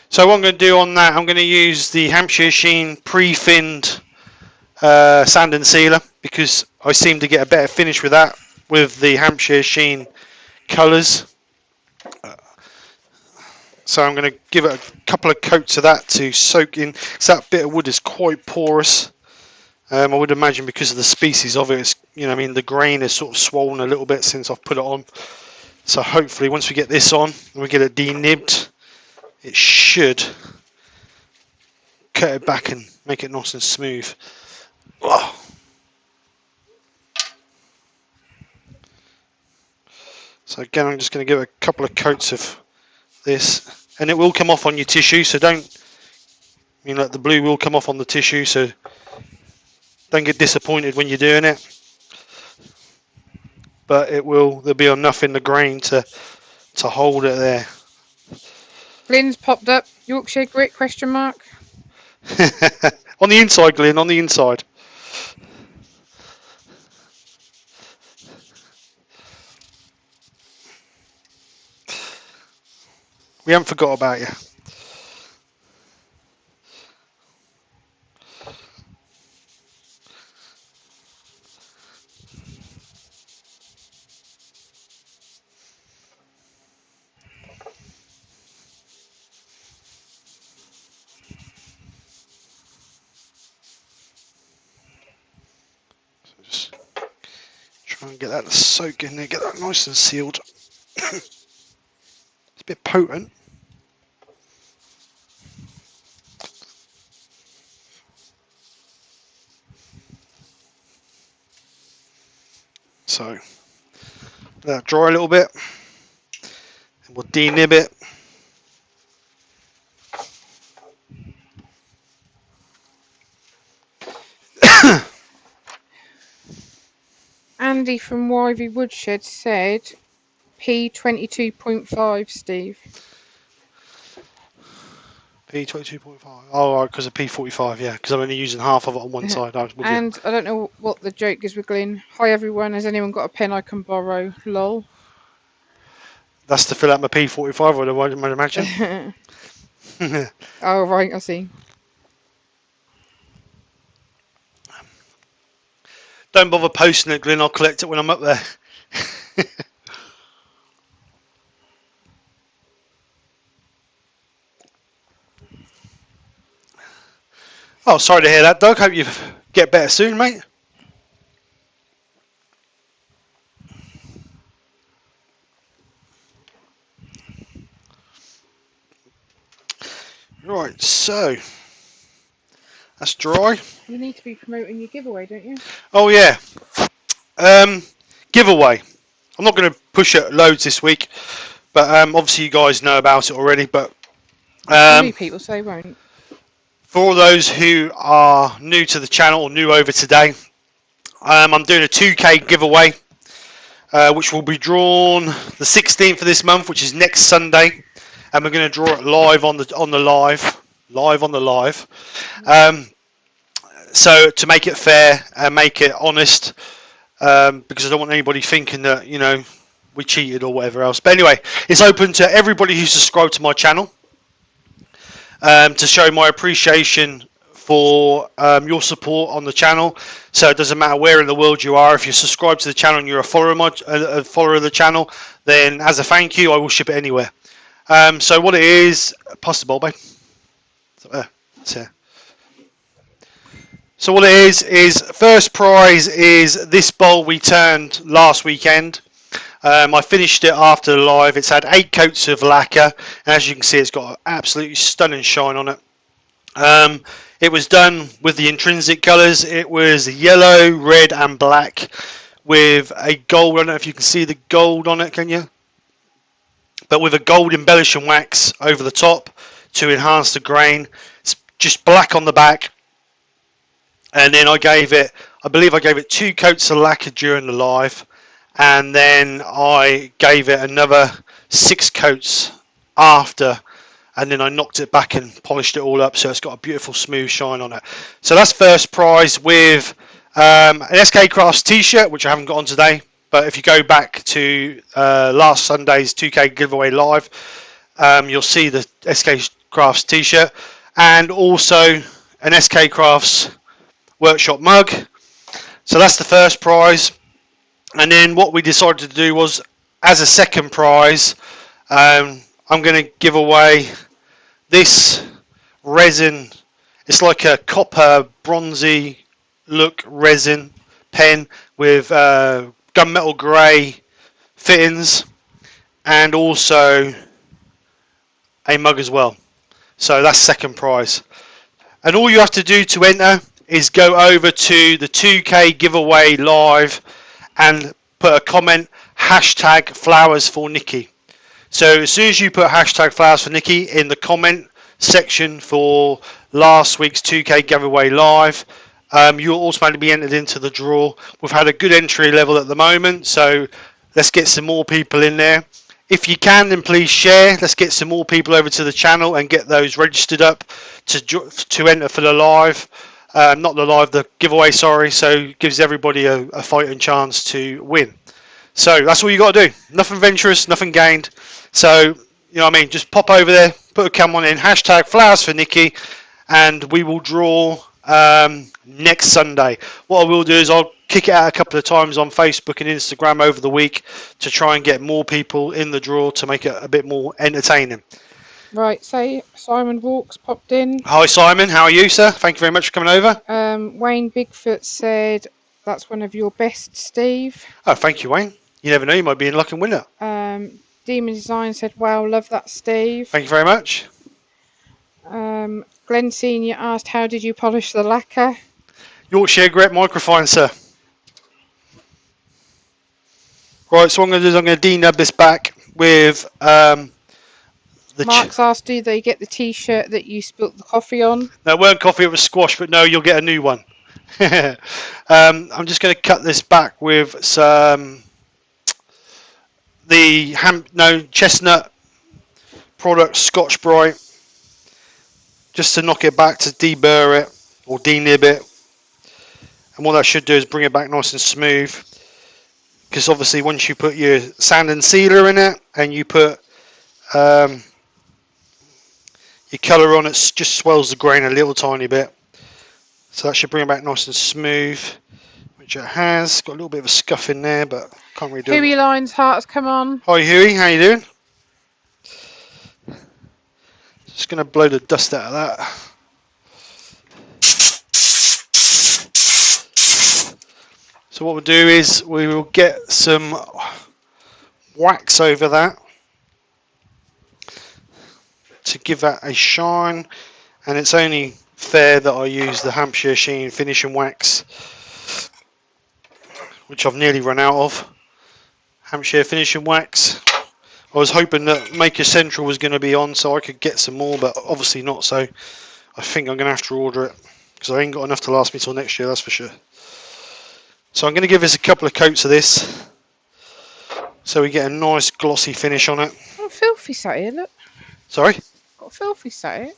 So what I'm going to do on that, I'm going to use the Hampshire Sheen pre-finned sand and sealer, because I seem to get a better finish with that with the Hampshire Sheen colours. So I'm going to give it a couple of coats of that to soak in, because that bit of wood is quite porous. I would imagine because of the species of it, it's, the grain is sort of swollen a little bit since I've put it on. So hopefully once we get this on and we get it denibbed, it should cut it back and make it nice and smooth. Oh. So again, I'm just going to give it a couple of coats of this, and it will come off on your tissue, so like the blue will come off on the tissue, so don't get disappointed when you're doing it. But there'll be enough in the grain to hold it there. Glenn's popped up. Yorkshire grit ? On the inside, Glenn, on the inside. We haven't forgot about you. So just try and get that to soak in there, get that nice and sealed. It's a bit potent. So let that dry a little bit, and we'll denib it. Andy from Wyvie Woodshed said P22.5, Steve. P22.5. Oh, right, because of P45, yeah, because I'm only using half of it on one side. I don't know what the joke is with Glenn. Hi everyone, has anyone got a pen I can borrow? Lol. That's to fill out my P45, I might imagine. Oh, right, I see. Don't bother posting it, Glenn. I'll collect it when I'm up there. Oh, sorry to hear that, Doug. Hope you get better soon, mate. Right, so That's dry. You need to be promoting your giveaway, don't you? Oh yeah. Giveaway. I'm not going to push it loads this week, but obviously you guys know about it already. But Some new people, so they won't. for all those who are new to the channel or new over today, I'm doing a 2K giveaway, which will be drawn the 16th of this month, which is next Sunday, and we're going to draw it live on the live. So to make it fair and make it honest, because I don't want anybody thinking that we cheated or whatever else. But anyway, it's open to everybody who's subscribed to my channel, to show my appreciation for your support on the channel. So it doesn't matter where in the world you are. If you're subscribed to the channel and you're a follower of the channel, then as a thank you, I will ship it anywhere. So what it is, pass the bowl, babe. It's here. So what it is first prize is this bowl we turned last weekend. I finished it after the live. It's had 8 coats of lacquer, and as you can see, it's got an absolutely stunning shine on it. It was done with the intrinsic colours. It was yellow, red, and black with a gold. I don't know if you can see the gold on it, can you? But with a gold embellishing wax over the top to enhance the grain. It's just black on the back. And then I believe I gave it 2 coats of lacquer during the live, and then I gave it another 6 coats after, and then I knocked it back and polished it all up, so it's got a beautiful smooth shine on it. So that's first prize with an SK Krafts t-shirt, which I haven't got on today, but if you go back to last Sunday's 2K giveaway live, you'll see the SK Krafts t-shirt, and also an SK Krafts workshop mug. So that's the first prize. And then what we decided to do was, as a second prize, I'm going to give away this resin. It's like a copper bronzy look resin pen with gunmetal grey fittings, and also a mug as well. So that's second prize. And all you have to do to enter is go over to the 2K giveaway live and put a comment, hashtag flowers for Nikki. So as soon as you put hashtag flowers for Nikki in the comment section for last week's 2K giveaway live, you'll automatically be entered into the draw. We've had a good entry level at the moment, so let's get some more people in there. If you can, then please share. Let's get some more people over to the channel and get those registered up to enter for the live. Not the live, the giveaway, sorry. So it gives everybody a fighting chance to win. So that's all you got to do. Nothing venturous, nothing gained. So, you know what I mean? Just pop over there, put a comment in, hashtag flowers for Nikki, and we will draw next Sunday. What I will do is I'll kick it out a couple of times on Facebook and Instagram over the week to try and get more people in the draw to make it a bit more entertaining. Right, so Simon Walks popped in. Hi Simon, how are you, sir? Thank you very much for coming over. Wayne Bigfoot said that's one of your best, Steve. Oh, thank you, Wayne. You never know, you might be in luck and win it. Demon Design said, wow, love that, Steve. Thank you very much. Glenn Senior asked, how did you polish the lacquer? Yorkshire Grit microfine, sir. Right, so what I'm going to do is I'm going to denub this back with Mark's asked, do they get the t-shirt that you spilt the coffee on? No, it weren't coffee, it was squash, but no, you'll get a new one. I'm just going to cut this back with some chestnut product Scotch Brite, just to knock it back, to deburr it or denib it. And what that should do is bring it back nice and smooth, because obviously once you put your sand and sealer in it and you put your colour on, it just swells the grain a little tiny bit. So that should bring it back nice and smooth, which it has. Got a little bit of a scuff in there, but can't really do it. Huey Lines Hearts, come on. Hi Huey, how you doing? Just going to blow the dust out of that. So what we'll do is we will get some wax over that to give that a shine, and it's only fair that I used the Hampshire Sheen finishing wax, which I've nearly run out of. Hampshire finishing wax. I was hoping that Maker Central was going to be on so I could get some more, but obviously not, so I think I'm going to have to order it because I ain't got enough to last me till next year, that's for sure. So I'm going to give this a couple of coats of this so we get a nice glossy finish on it. Oh, filthy sat here, look. Sorry? Got filthy sat here.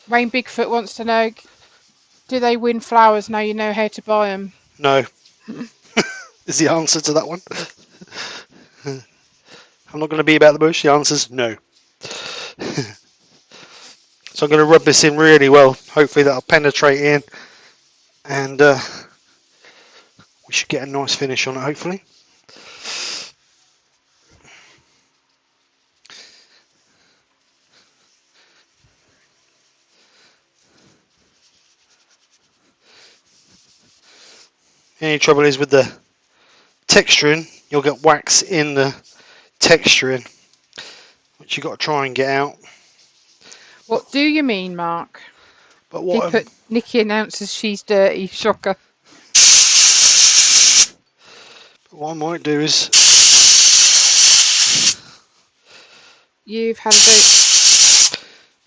Wayne Bigfoot wants to know, do they win flowers now you know how to buy them? No. Is the answer to that one. I'm not going to be about the bush. The answer's no. So I'm going to rub this in really well. Hopefully that'll penetrate in and we should get a nice finish on it, hopefully. The only trouble is with the texturing, you'll get wax in the texturing, which you've got to try and get out. What do you mean, Mark? But He put Nikki announces she's dirty. Shocker. what I might do is You've had a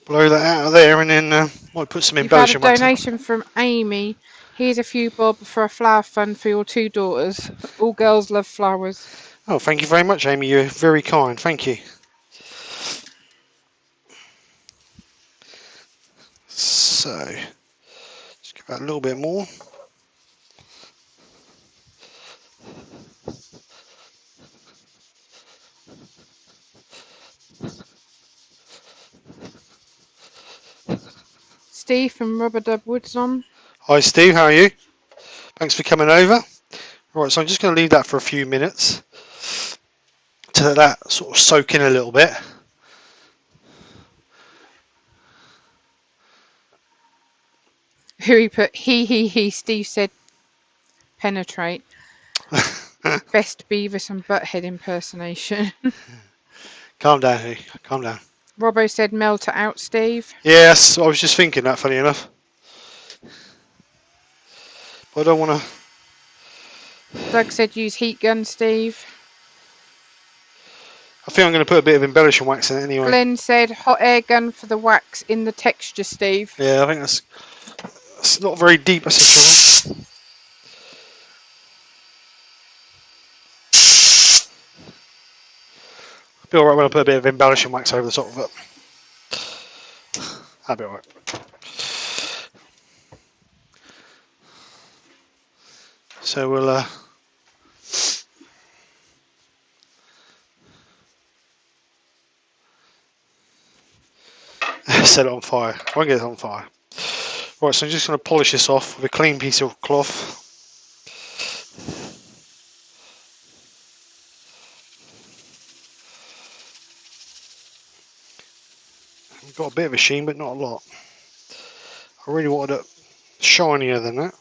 blow that out of there and then might put some embellishing wax. You've had a donation from Amy. Here's a few bob for a flower fund for your 2 daughters. All girls love flowers. Oh, thank you very much, Amy. You're very kind. Thank you. So, just give that a little bit more. Steve from Rubber Dub Woods on. Hi, Steve. How are you? Thanks for coming over. Right, so I'm just going to leave that for a few minutes to let that sort of soak in a little bit. Who he put, he, Steve said, penetrate. Best Beavis and Butthead impersonation. Calm down, Hugh. Calm down. Robbo said, melt it out, Steve. Yes, I was just thinking that, funny enough. But I don't want to... Doug said, use heat gun, Steve. I think I'm going to put a bit of embellishing wax in it anyway. Glenn said, hot air gun for the wax in the texture, Steve. Yeah, I think that's not very deep, I said. It'll be alright when I put a bit of embellishing wax over the top of it. That'll be alright. So we'll set it on fire. I won't get it on fire. Right, so I'm just going to polish this off with a clean piece of cloth. I've got a bit of a sheen, but not a lot. I really wanted it shinier than that.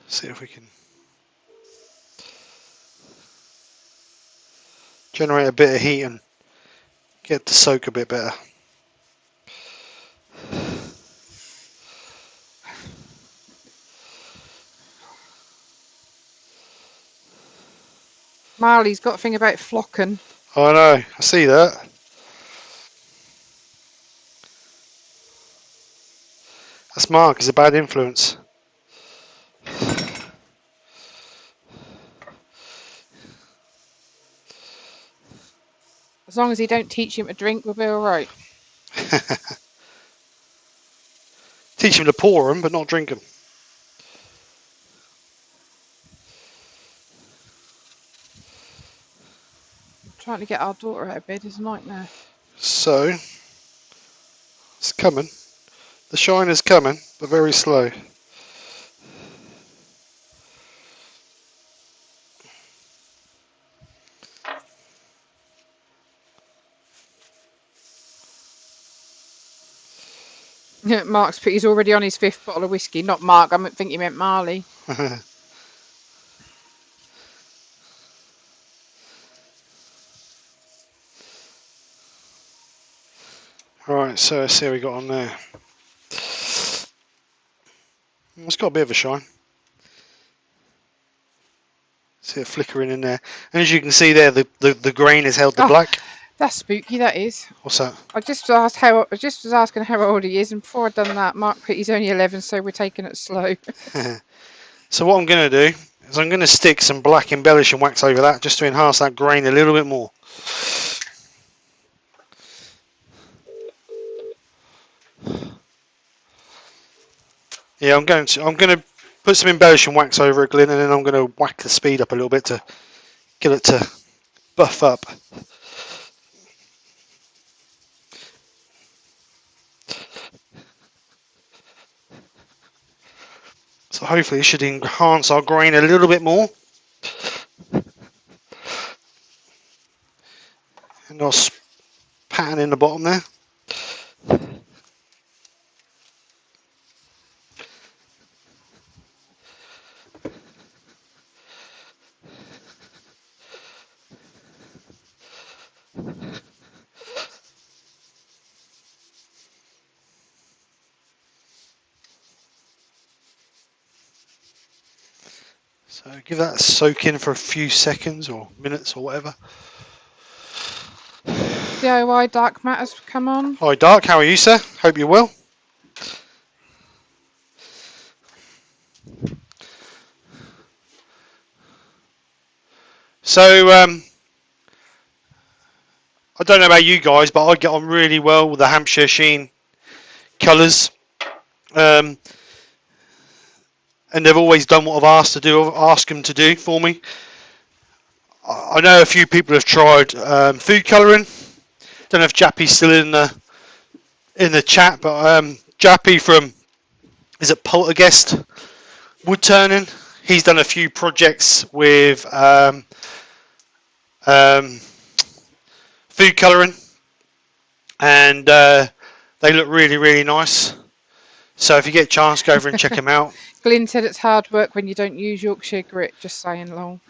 See if we can generate a bit of heat and get it to soak a bit better. Marley's got a thing about flocking. I know, I see that. That's Mark, he's a bad influence. As long as he don't teach him to drink, we'll be alright. Teach him to pour them, but not drink them. Trying to get our daughter out of bed is a nightmare. So, it's coming. The shine is coming, but very slow. Mark's he's already on his 5th bottle of whiskey. Not Mark, I think he meant Marley. Alright, so let's see how we got on there. It's got a bit of a shine. See it flickering in there. And as you can see there, the grain has held the black. That's spooky, that is. What's that? I just was asking how old he is, and before I'd done that, Mark put he's only 11, so we're taking it slow. So what I'm going to do is I'm going to stick some black embellishing wax over that just to enhance that grain a little bit more. Yeah, I'm going to put some embellishing wax over it, Glyn, and then I'm going to whack the speed up a little bit to get it to buff up. So hopefully it should enhance our grain a little bit more. And I'll pattern in the bottom there. So give that a soak in for a few seconds or minutes or whatever. DIY Dark Matters come on. Hi Dark, how are you, sir? Hope you're well. So I don't know about you guys, but I get on really well with the Hampshire Sheen colours. And they've always done what I've asked them to do for me. I know a few people have tried food colouring. Don't know if Jappy's still in the chat, but Jappy from Poltergeist Wood Turning. He's done a few projects with food colouring, and they look really, really nice. So if you get a chance, go over and check them out. Glyn said it's hard work when you don't use Yorkshire grit, just saying, lol.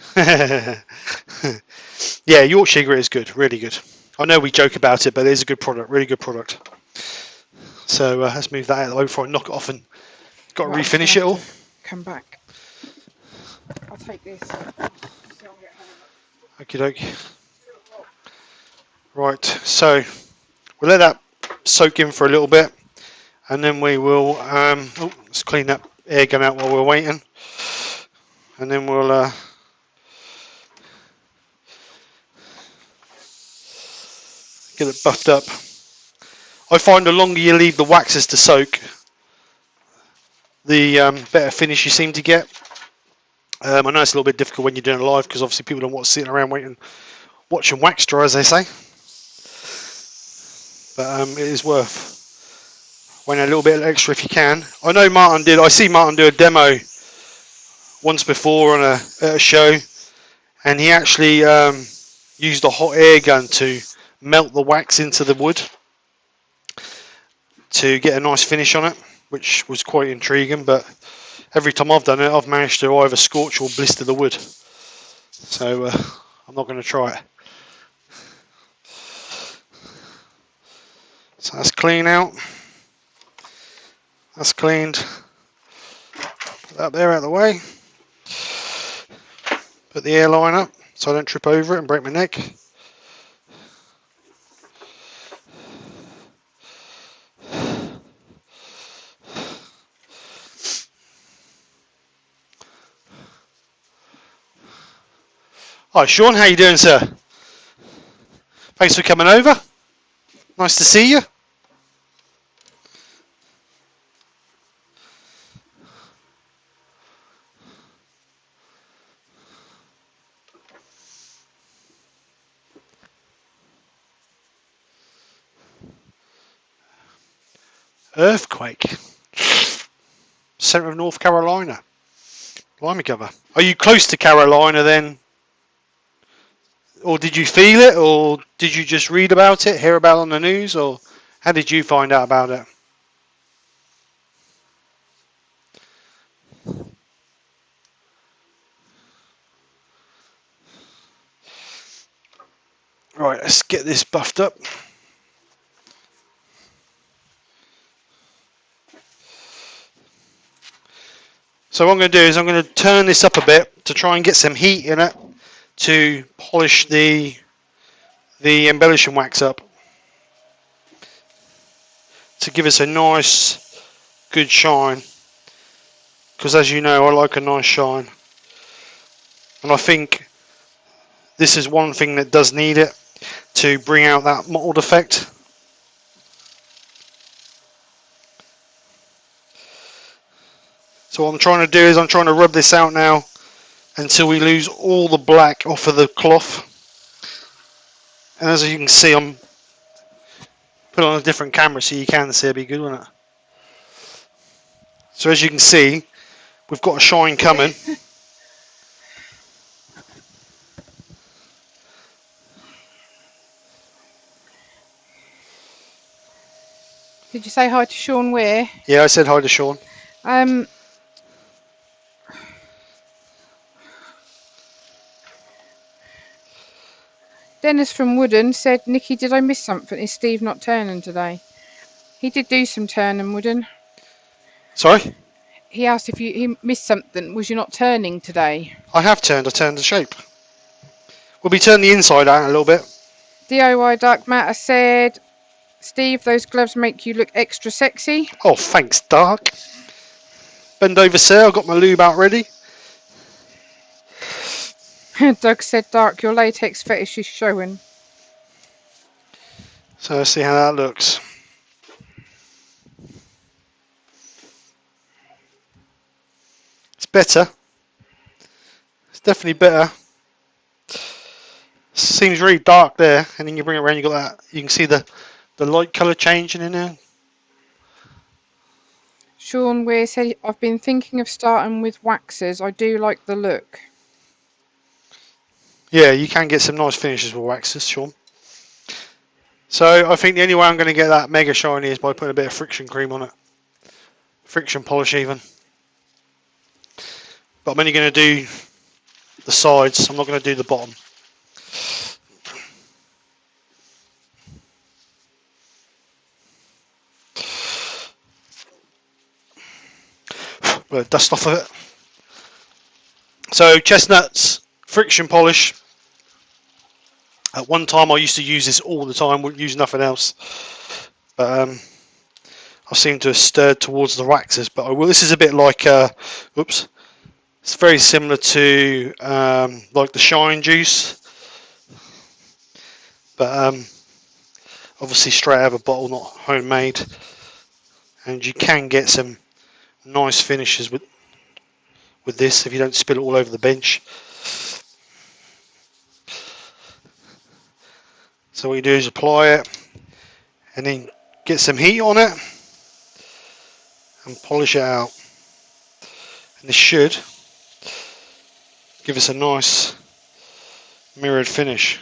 Yeah, Yorkshire grit is good, really good. I know we joke about it, but it is a good product, really good product. So let's move that out of the way before I knock it off and got to refinish it all. Come back. I'll take this. Okie doke. Right, so we'll let that soak in for a little bit, and then we will let's clean that air gun out while we're waiting, and then we'll get it buffed up. I find the longer you leave the waxes to soak, the better finish you seem to get. I know it's a little bit difficult when you're doing it live because obviously people don't want to sit around watching wax dry, as they say. But it is worth waiting a little bit extra if you can. I know Martin did. I see Martin do a demo once before on at a show, and he actually used a hot air gun to melt the wax into the wood to get a nice finish on it, which was quite intriguing. But every time I've done it, I've managed to either scorch or blister the wood. So I'm not going to try it. So that's clean out. That's cleaned. Put that there out of the way. Put the airline up so I don't trip over it and break my neck. Hi Sean, how you doing, sir? Thanks for coming over. Nice to see you. Earthquake. Centre of North Carolina. Blimey cover. Are you close to Carolina then? Or did you feel it? Or did you just read about it, hear about it on the news? Or how did you find out about it? Right, let's get this buffed up. So what I'm going to do is I'm going to turn this up a bit to try and get some heat in it to polish the embellishing wax up, to give us a nice good shine, because as you know I like a nice shine, and I think this is one thing that does need it to bring out that mottled effect. So what I'm trying to do is I'm trying to rub this out now until we lose all the black off of the cloth. And as you can see, I'm put on a different camera so you can see. It'd be good, wouldn't it? So as you can see, we've got a shine coming. Did you say hi to Sean Weir? Yeah, I said hi to Sean. Dennis from Wooden said, Nikki, did I miss something? Is Steve not turning today? He did do some turning, Wooden. Sorry? He asked if he missed something. Was you not turning today? I have turned. I turned the shape. We'll be turning the inside out a little bit. DIY Dark Matter said, Steve, those gloves make you look extra sexy. Oh, thanks, Dark. Bend over, sir. I've got my lube out ready. Doug said, Dark, your latex fetish is showing. So let's see how that looks. It's better. It's definitely better. Seems really dark there, and then you bring it around, you got that. You can see the light colour changing in there. Sean Weir said, I've been thinking of starting with waxes. I do like the look. Yeah, you can get some nice finishes with waxes, Sean. So I think the only way I'm going to get that mega shiny is by putting a bit of friction cream on it. Friction polish even. But I'm only going to do the sides. I'm not going to do the bottom. Blow dust off of it. So chestnuts, friction polish. At one time I used to use this all the time, wouldn't use nothing else. But I seem to have stirred towards the waxes. But I will. This is a bit like, oops. It's very similar to like the shine juice. But obviously straight out of a bottle, not homemade. And you can get some nice finishes with this if you don't spill it all over the bench. So what you do is apply it and then get some heat on it and polish it out. And this should give us a nice mirrored finish.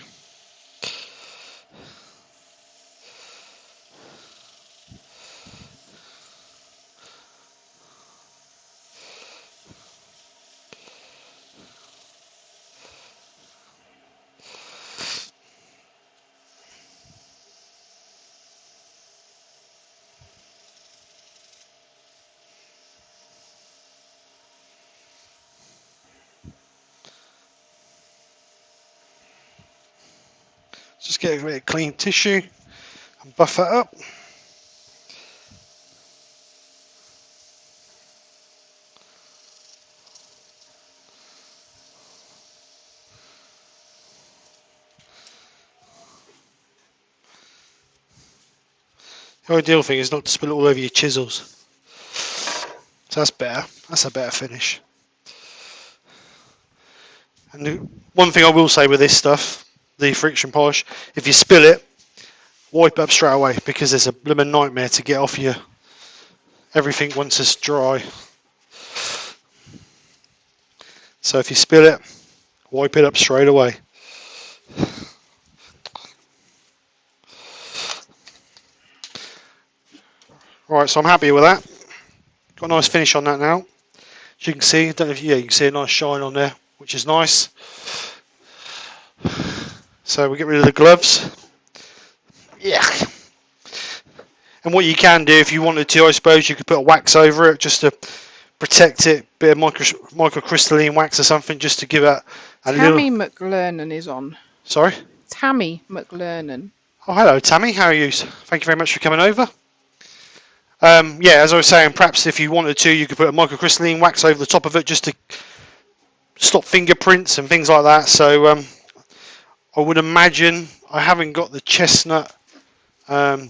Just get a bit of clean tissue and buff that up. The ideal thing is not to spill it all over your chisels. So that's better. That's a better finish. And the one thing I will say with this stuff, the friction polish, if you spill it, wipe it up straight away, because there's a blooming nightmare to get off your everything once it's dry. So if you spill it, wipe it up straight away. Right, so I'm happy with that. Got a nice finish on that now. As you can see, I don't know if you can see a nice shine on there, which is nice. So we get rid of the gloves. Yeah. And what you can do if you wanted to, I suppose you could put a wax over it just to protect it, bit of microcrystalline wax or something, just to give it a little. Tammy McLernan is on. Sorry? Tammy McLernan. Oh, hello, Tammy. How are you? Thank you very much for coming over. Yeah, as I was saying, perhaps if you wanted to, you could put a microcrystalline wax over the top of it just to stop fingerprints and things like that. So I would imagine, I haven't got the chestnut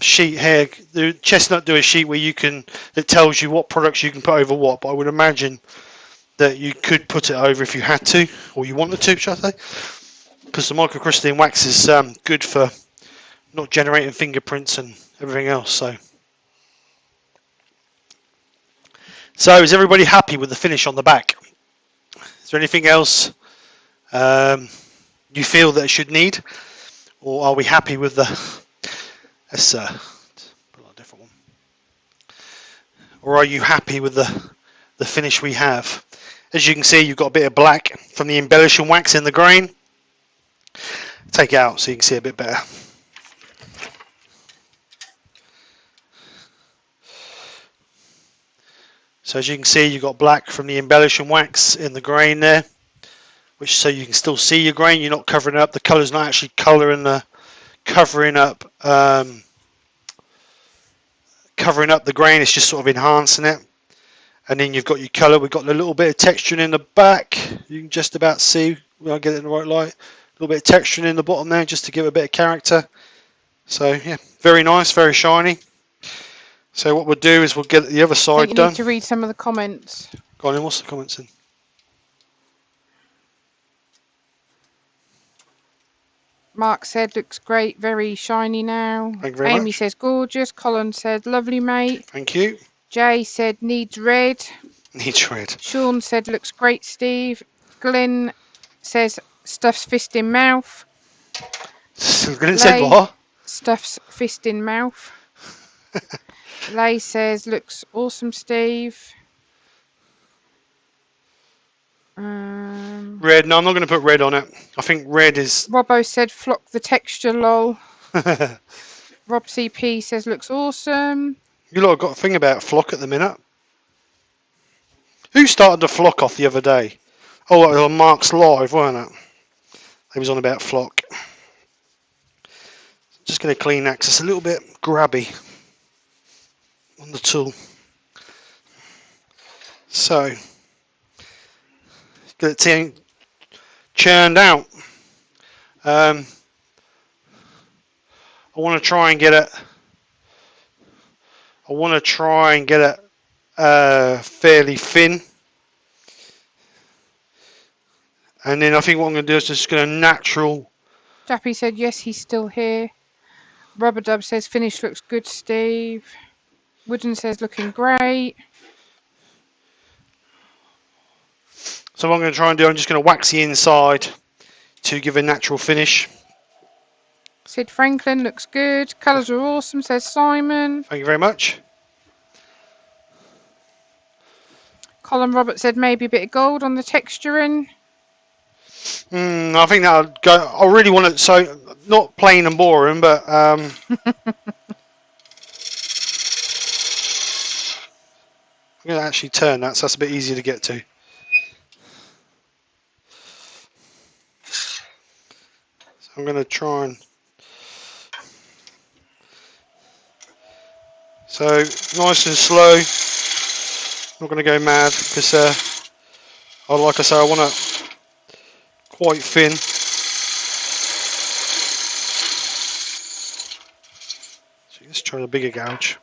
sheet here. The chestnut do a sheet where that tells you what products you can put over what, but I would imagine that you could put it over if you had to, or you wanted to, shall I say, because the microcrystalline wax is good for not generating fingerprints and everything else. So is everybody happy with the finish on the back? Is there anything else you feel that it should need, or are we happy with the? Let's put on a different one. Or are you happy with the finish we have? As you can see, you've got a bit of black from the embellishing wax in the grain. Take it out so you can see a bit better. So as you can see, you've got black from the embellishing wax in the grain there, which so you can still see your grain. You're not covering it up. The colour's not actually covering up the grain. It's just sort of enhancing it. And then you've got your colour. We've got a little bit of texturing in the back. You can just about see. I'll get it in the right light. A little bit of texturing in the bottom there, just to give it a bit of character. So yeah, very nice, very shiny. So what we'll do is we'll get the other side done. You need to read some of the comments. Go on then, what's the comments then? Mark said, looks great, very shiny now. Thank you very much. Amy says, gorgeous. Colin said, lovely, mate. Thank you. Jay said, needs red. Needs red. Sean said, looks great, Steve. Glenn says, stuffs fist in mouth. Glenn said what? Stuffs fist in mouth. Lay says, looks awesome, Steve. Red, no, I'm not going to put red on it. I think red is... Robbo said, flock the texture, lol. Rob CP says, looks awesome. You lot have got a thing about flock at the minute. Who started the flock off the other day? Oh, it was on Mark's Live, wasn't it? He was on about flock. Just going to clean that because it's a little bit grabby on the tool. So, get it churned out. I want to try and get it fairly thin. And then I think what I'm going to do is just going to natural. Dappy said, yes, he's still here. Rubber Dub says, finish looks good, Steve. Wooden says, looking great. So what I'm going to try and do, I'm just going to wax the inside to give a natural finish. Sid Franklin looks good. Colours are awesome, says Simon. Thank you very much. Colin Roberts said maybe a bit of gold on the texturing. I think that'll go. I really want it so not plain and boring, but I'm going to actually turn that, so that's a bit easier to get to. So I'm going to try and. So nice and slow. Not going to go mad because, like I say, I want it quite thin. So let's try the bigger gouge.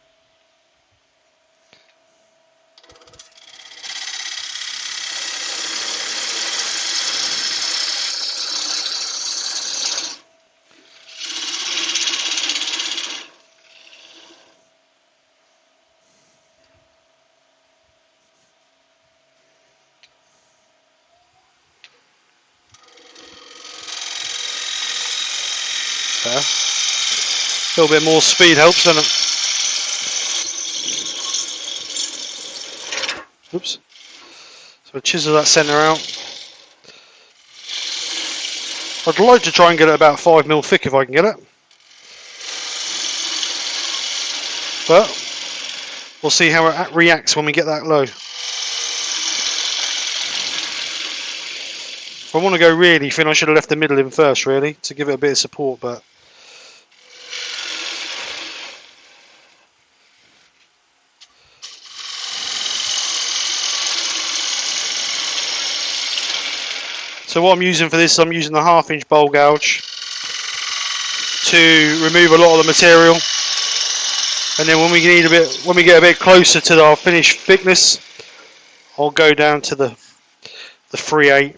A little bit more speed helps, doesn't it? Oops. So chisel that centre out. I'd like to try and get it about 5mm thick if I can get it. But we'll see how it reacts when we get that low. If I want to go really thin, I should have left the middle in first, really, to give it a bit of support, but... So what I'm using for this, I'm using the 1/2" bowl gouge to remove a lot of the material. And then when we get a bit closer to our finished thickness, I'll go down to the 3/8.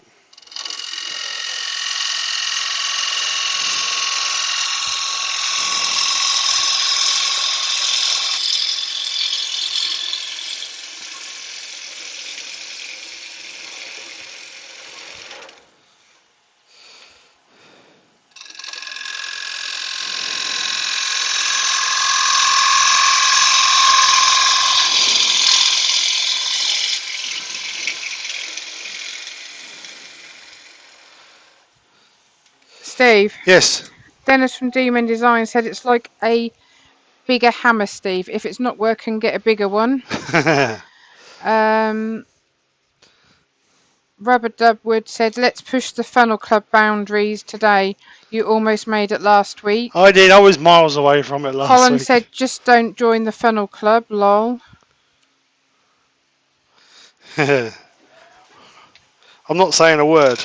Steve. Yes. Dennis from Demon Design said it's like a bigger hammer, Steve. If it's not working, get a bigger one. Rubber Dubwood said, let's push the Funnel Club boundaries today. You almost made it last week. I did. I was miles away from it last Colin week. said, just don't join the Funnel Club, lol. I'm not saying a word.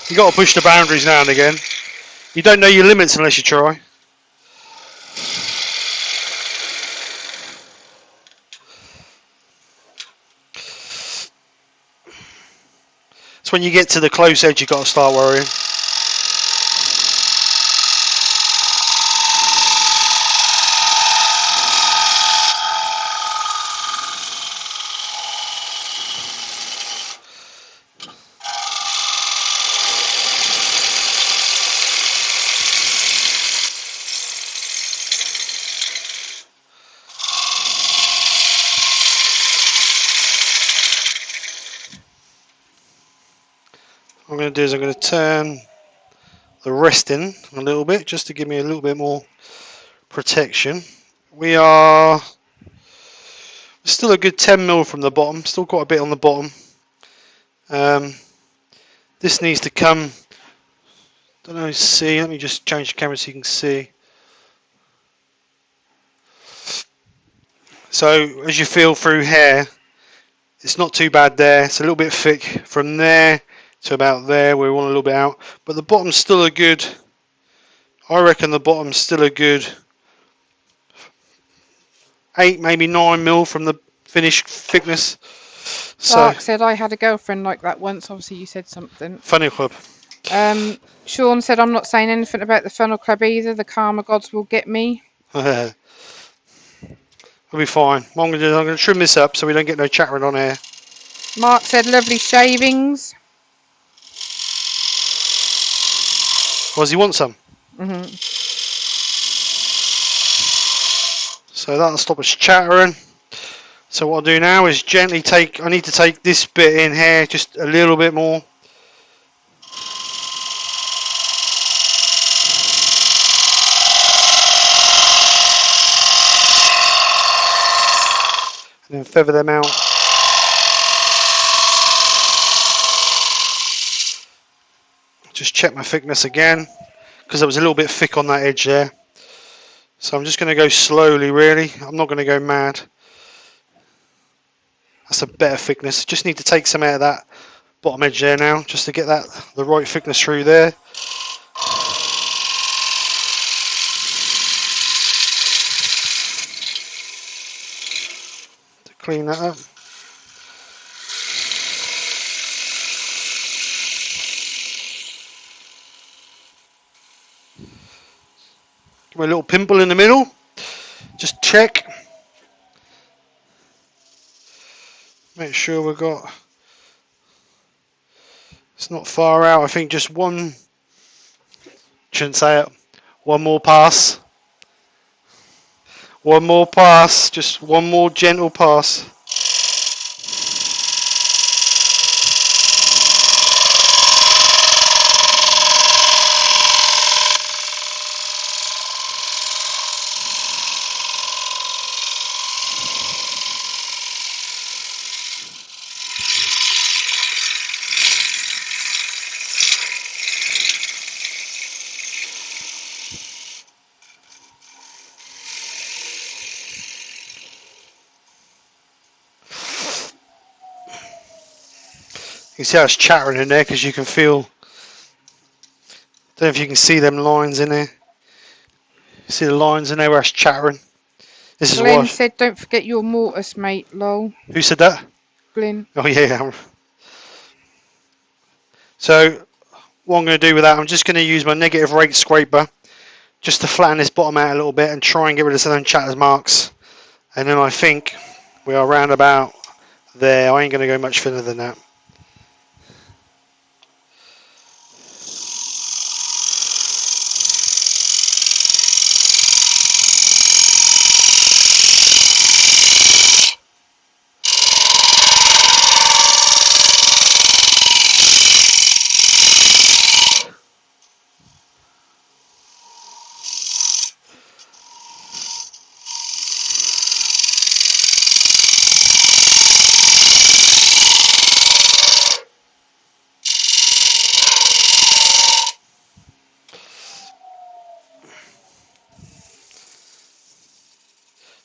You got to push the boundaries now and again. You don't know your limits unless you try. It's when you get to the close edge you got to start worrying. What I'm going to do is I'm going to turn the resting a little bit just to give me a little bit more protection. We are still a good 10mm from the bottom, still quite a bit on the bottom. This needs to come, don't know, see, let me just change the camera so you can see. So as you feel through here, it's not too bad there, it's a little bit thick from there to about there, we want a little bit out, but the bottom's still a good, I reckon the bottom's still a good 8, maybe 9mm from the finished thickness. Clark said, I had a girlfriend like that once. Obviously, you said something. Funnel Club. Sean said, I'm not saying anything about the Funnel Club either. The karma gods will get me. We'll be fine. What I'm going to do is I'm going to trim this up so we don't get no chattering on air. Mark said, lovely shavings. Does he want some? So that'll stop us chattering. So what I'll do now is gently I need to take this bit in here just a little bit more. And then feather them out. Just check my thickness again because it was a little bit thick on that edge there. So I'm just going to go slowly really. I'm not going to go mad. That's a better thickness. Just need to take some out of that bottom edge there now, just to get that the right thickness through there. To clean that up. Give me a little pimple in the middle. Just check. Make sure we've got... It's not far out. I think just one... Shouldn't say it. One more pass. One more pass. Just one more gentle pass. You can see how it's chattering in there because you can feel... Don't know if you can see them lines in there. See the lines in there where it's chattering? This is Glenn why... said, don't forget your mortise, mate, lol. Who said that? Glenn. Oh, yeah. So, what I'm going to do with that, I'm just going to use my negative rate scraper just to flatten this bottom out a little bit and try and get rid of some chatters marks. And then I think we are round about there. I ain't going to go much further than that.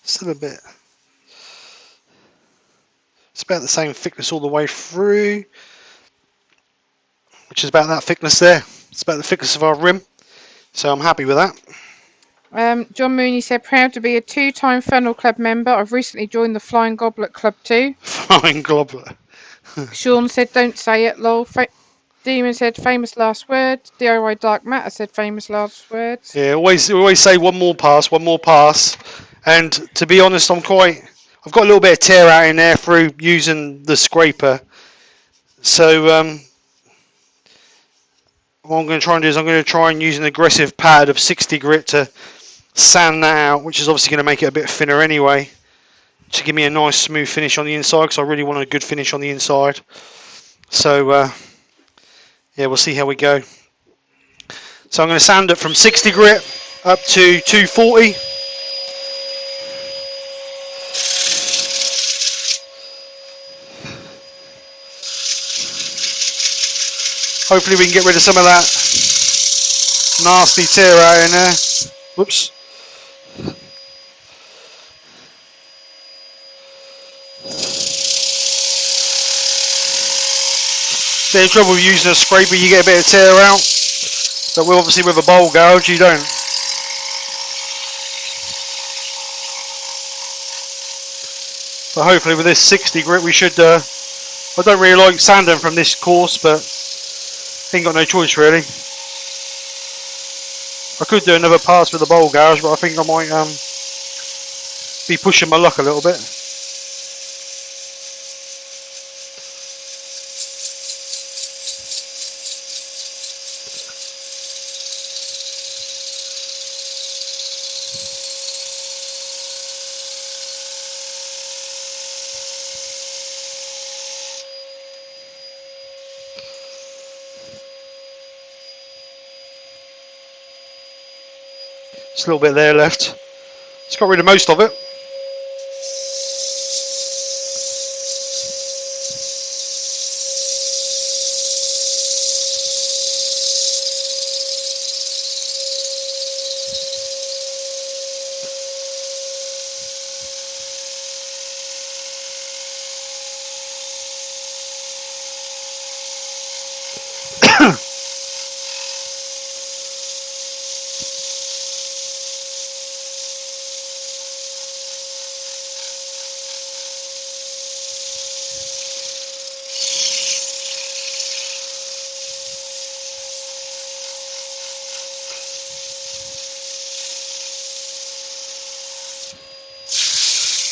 Still a bit. It's about the same thickness all the way through, which is about that thickness there. It's about the thickness of our rim, so I'm happy with that. John Mooney said, proud to be a 2-time Fennel Club member. I've recently joined the Flying Goblet Club too. Flying Goblet. Sean said, don't say it, lol. Demon said, famous last words. DIY Dark Matter said, famous last words. Yeah, always say one more pass. And to be honest, I've got a little bit of tear out in there through using the scraper. So what I'm going to try and do is I'm going to try and use an aggressive pad of 60 grit to sand that out, which is obviously going to make it a bit thinner anyway, to give me a nice smooth finish on the inside, because I really want a good finish on the inside. So yeah, we'll see how we go. So I'm going to sand it from 60 grit up to 240. Hopefully we can get rid of some of that nasty tear out in there. Whoops. The trouble with using a scraper, you get a bit of tear out, but obviously with a bowl gouge you don't. But hopefully with this 60 grit we should, I don't really like sanding from this course, but ain't got no choice really. I could do another pass with the bowl gouge, but I think I might be pushing my luck a little bit. Just a little bit there left. It's got rid of most of it.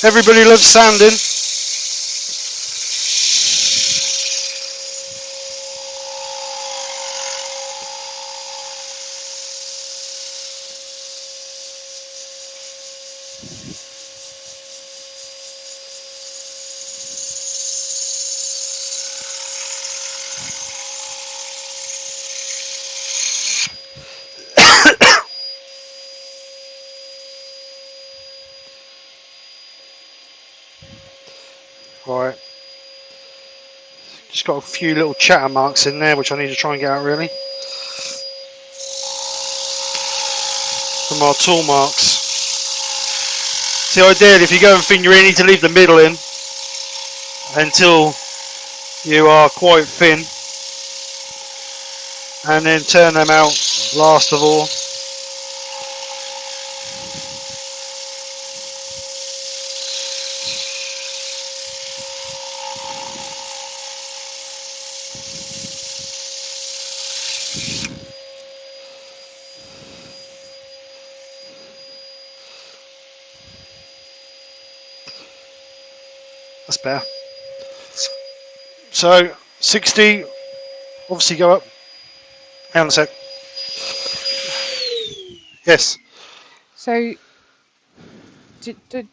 Everybody loves sanding. Right. Just got a few little chatter marks in there which I need to try and get out really. From our tool marks. See, ideally if you go and finger in, you need to leave the middle in until you are quite thin. And then turn them out last of all. That's better. So 60, obviously go up. Hang on a sec. Yes. So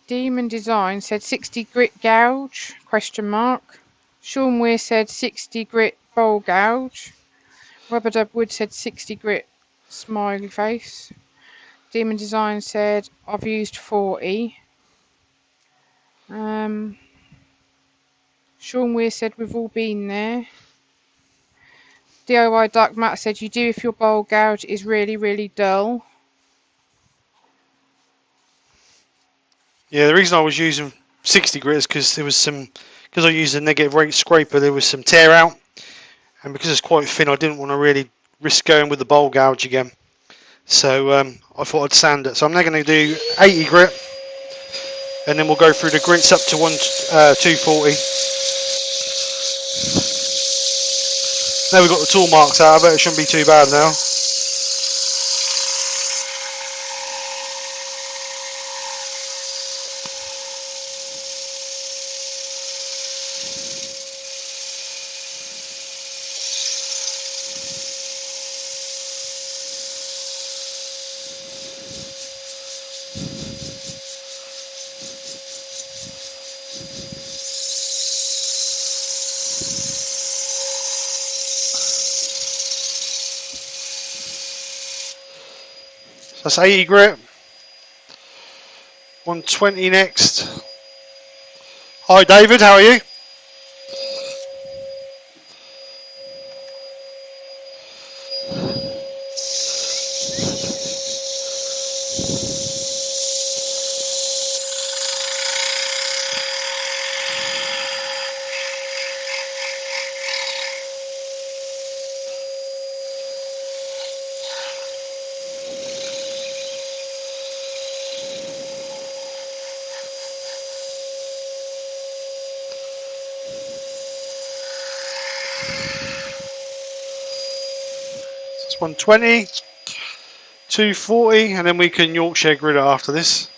Demon Design said 60 grit gouge, question mark. Sean Weir said 60 grit bowl gouge. Rubber Dub Wood said 60 grit smiley face. Demon Design said I've used 40. Sean Weir said we've all been there. DIY Dark Matt said you do if your bowl gouge is really, really dull. Yeah, the reason I was using 60 grit is because there was some, because I used a negative rate scraper, there was some tear out, and because it's quite thin, I didn't want to really risk going with the bowl gouge again. So I thought I'd sand it. So I'm now going to do 80 grit, and then we'll go through the grits up to 240. Now we've got the tool marks out, I bet it shouldn't be too bad now. So that's 80 grit. 120 next. Hi David, how are you? It's 120, 240, and then we can Yorkshire grid it after this.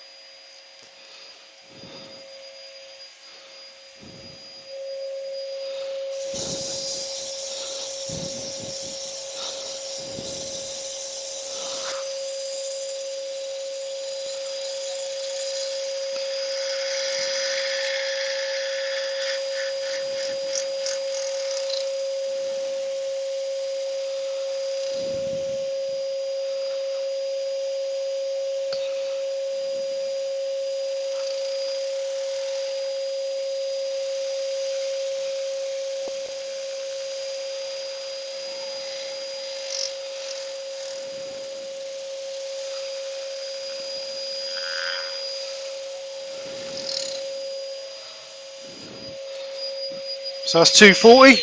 So that's 240.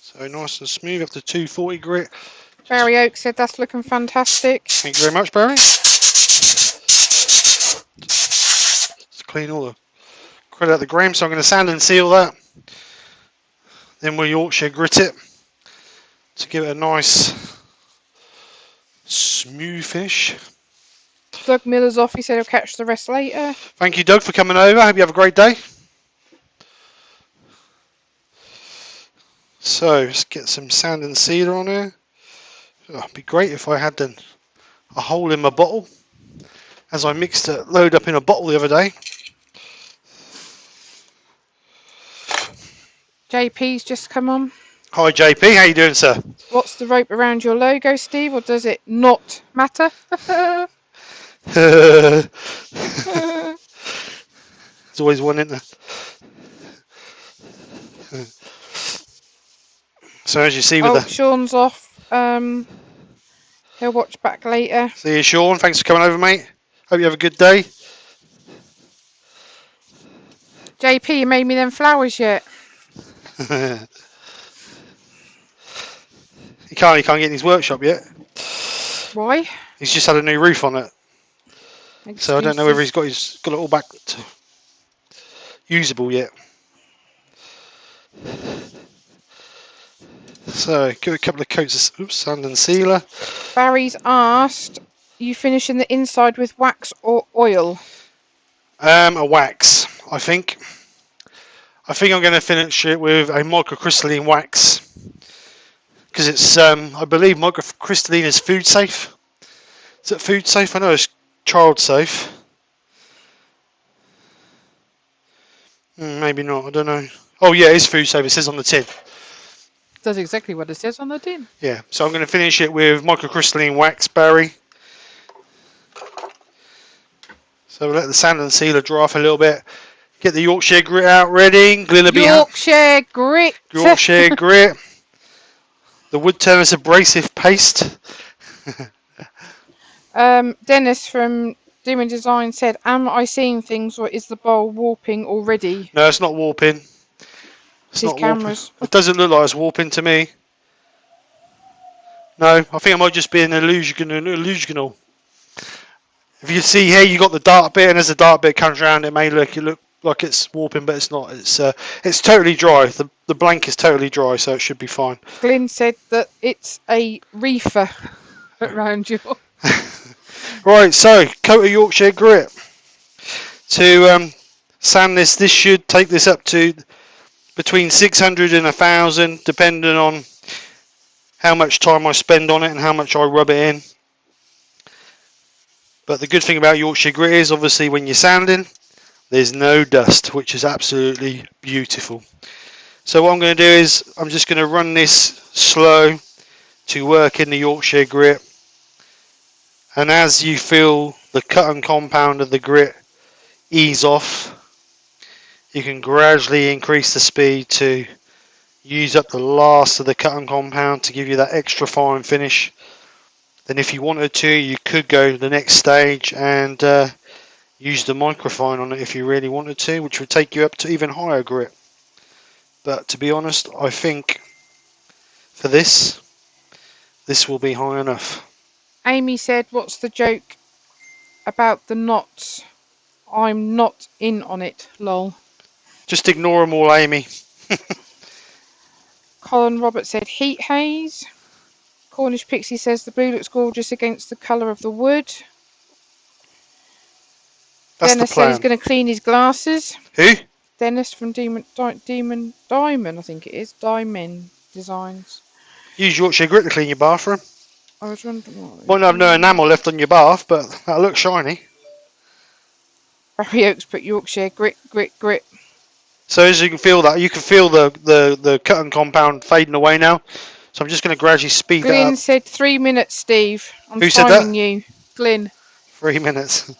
So nice and smooth up to 240 grit. Barry Oak said that's looking fantastic. Thank you very much, Barry. Let's clean all the crud out the gram, so I'm going to sand and seal that. Then we'll Yorkshire grit it to give it a nice smooth finish. Doug Miller's off. He said he'll catch the rest later. Thank you, Doug, for coming over. I hope you have a great day. So let's get some sand and sealer on here. Oh, it'd be great if I had a hole in my bottle, as I mixed a load up in a bottle the other day. JP's just come on. Hi JP, how you doing, sir? What's the rope around your logo, Steve, or does it not matter? There's always one in there. So as you see with Sean's off. He'll watch back later. See you, Sean. Thanks for coming over, mate. Hope you have a good day. JP, you made me them flowers yet? He can't get in his workshop yet. Why? He's just had a new roof on it. Excuses. So I don't know whether he's got it all back to usable yet. So give it a couple of coats of sand and sealer. Barry's asked, you finishing the inside with wax or oil? A wax, I think. I think I'm going to finish it with a microcrystalline wax, because it's I believe microcrystalline is food safe. Is it food safe? I know it's child safe. Maybe not. I don't know. Oh yeah, it's food safe. It says on the tin. Does exactly what it says on the tin. Yeah. So I'm going to finish it with microcrystalline wax, Barry. So we'll let the sand and sealer dry off a little bit. Get the Yorkshire grit out ready. Yorkshire grit. Yorkshire grit. The wood turners abrasive paste. Dennis from Demon Design said, am I seeing things or is the bowl warping already? No, it's not warping. It's His not cameras. warping. It doesn't look like it's warping to me. No, I think it might just be an illusional. If you see here, you got the dark bit, and as the dark bit comes around, it may look like it's warping, but it's not. It's totally dry. The blank is totally dry, so it should be fine. Glyn said that it's a reefer around you. Right, so coat of Yorkshire grit to sand this. This should take this up to between 600 and 1,000, depending on how much time I spend on it and how much I rub it in. But the good thing about Yorkshire grit is, obviously, when you're sanding, there's no dust, which is absolutely beautiful. So what I'm going to do is I'm just going to run this slow to work in the Yorkshire grit. And as you feel the cut and compound of the grit ease off, you can gradually increase the speed to use up the last of the cut and compound to give you that extra fine finish. Then if you wanted to, you could go to the next stage and use the microfine on it if you really wanted to, which would take you up to even higher grit. But to be honest, I think for this will be high enough. Amy said, what's the joke about the knots? I'm not in on it, lol. Just ignore them all, Amy. Colin Roberts said, heat haze. Cornish Pixie says, the blue looks gorgeous against the colour of the wood. That's Dennis the said plan. he's going to clean his glasses. Who? Dennis from Demon Diamond, I think it is. Diamond Designs. Use Yorkshire grit to clean your bathroom. I was wondering what... Might not have no enamel left on your bath, but that'll look shiny. Barry Oaks put Yorkshire grit. So as you can feel the cut and compound fading away now. So I'm just going to gradually speed that Glyn up. said 3 minutes, Steve. I'm Who said timing that? you. Glyn. 3 minutes.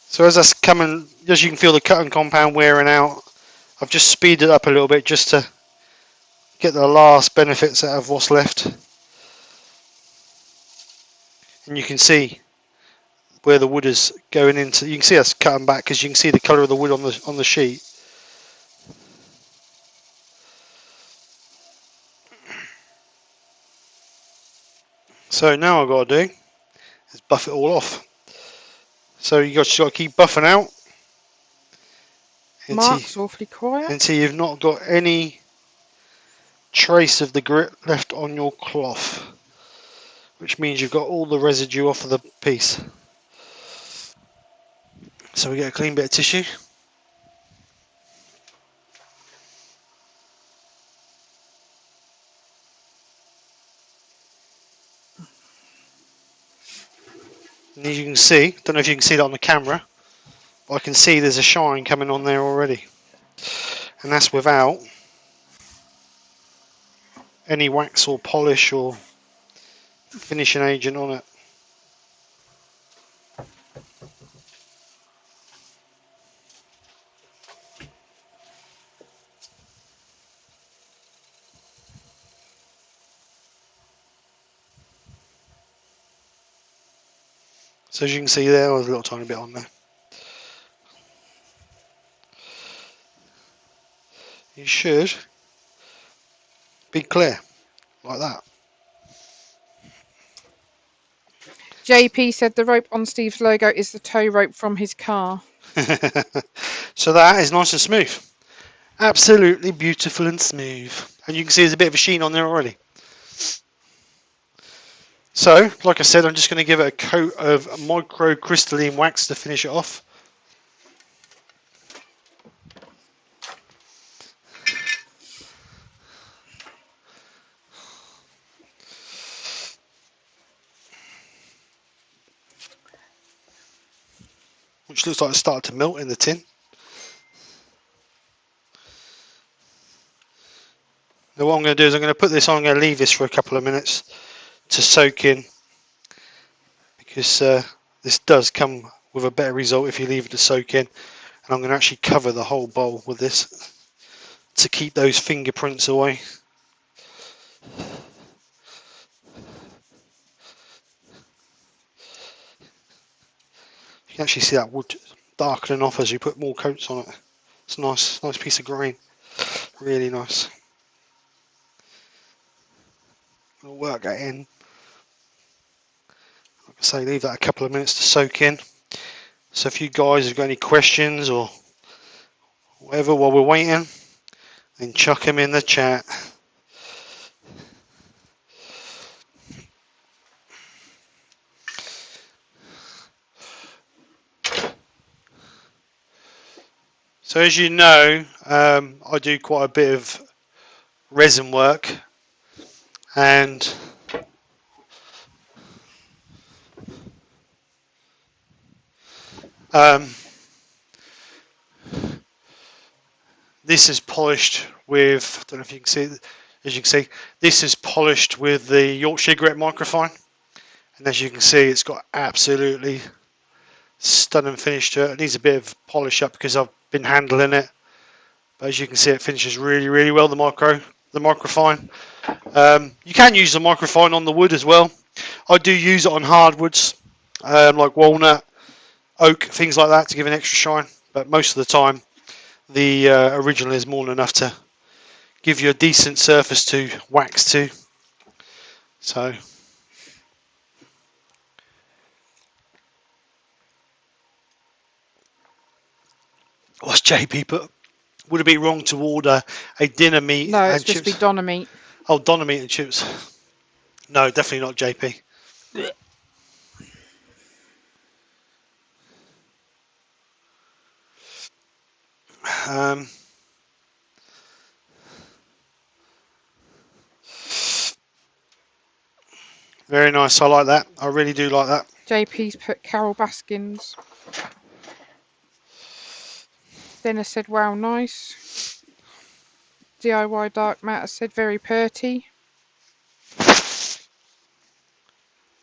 So as that's coming, as you can feel the cut and compound wearing out, I've just speeded it up a little bit just to get the last benefits out of what's left. And you can see where the wood is going into. You can see us cutting back because you can see the colour of the wood on the sheet. So now I've got to do is buff it all off. So you just got to keep buffing out Mark's awfully quiet. until you've not got any trace of the grit left on your cloth, which means you've got all the residue off of the piece. So we get a clean bit of tissue. And as you can see, don't know if you can see that on the camera, but I can see there's a shine coming on there already. And that's without any wax or polish or finishing agent on it. So as you can see there, there's a little tiny bit on there. You should be clear, like that. JP said the rope on Steve's logo is the tow rope from his car. So that is nice and smooth. Absolutely beautiful and smooth. And you can see there's a bit of a sheen on there already. So, like I said, I'm just going to give it a coat of microcrystalline wax to finish it off. Which looks like it's started to melt in the tin. Now what I'm going to do is I'm going to put this on, I'm going to leave this for a couple of minutes to soak in, because this does come with a better result if you leave it to soak in. And I'm going to actually cover the whole bowl with this to keep those fingerprints away. You can actually see that wood darkening off as you put more coats on it. It's a nice piece of grain, really nice. I'll work that in. Like I say, leave that a couple of minutes to soak in. So if you guys have got any questions or whatever while we're waiting, then chuck them in the chat. So as you know, I do quite a bit of resin work, and this is polished with, I don't know if you can see, as you can see, this is polished with the Yorkshire grit microfine, and as you can see, it's got absolutely stunning finish to it. It needs a bit of polish up because I've been handling it, but as you can see, it finishes really well, the microfine. You can use the microfine on the wood as well. I do use it on hardwoods, like walnut, oak, things like that, to give an extra shine, but most of the time the original is more than enough to give you a decent surface to wax to. So what's JP put? Would it be wrong to order a dinner meat No, and it's supposed chips? to be Donna meat. Oh, Donna meat and chips. No, definitely not JP. Very nice. I like that. I really do like that. JP's put Carol Baskins. Dennis said, wow, nice. DIY Dark Matter said, very purty.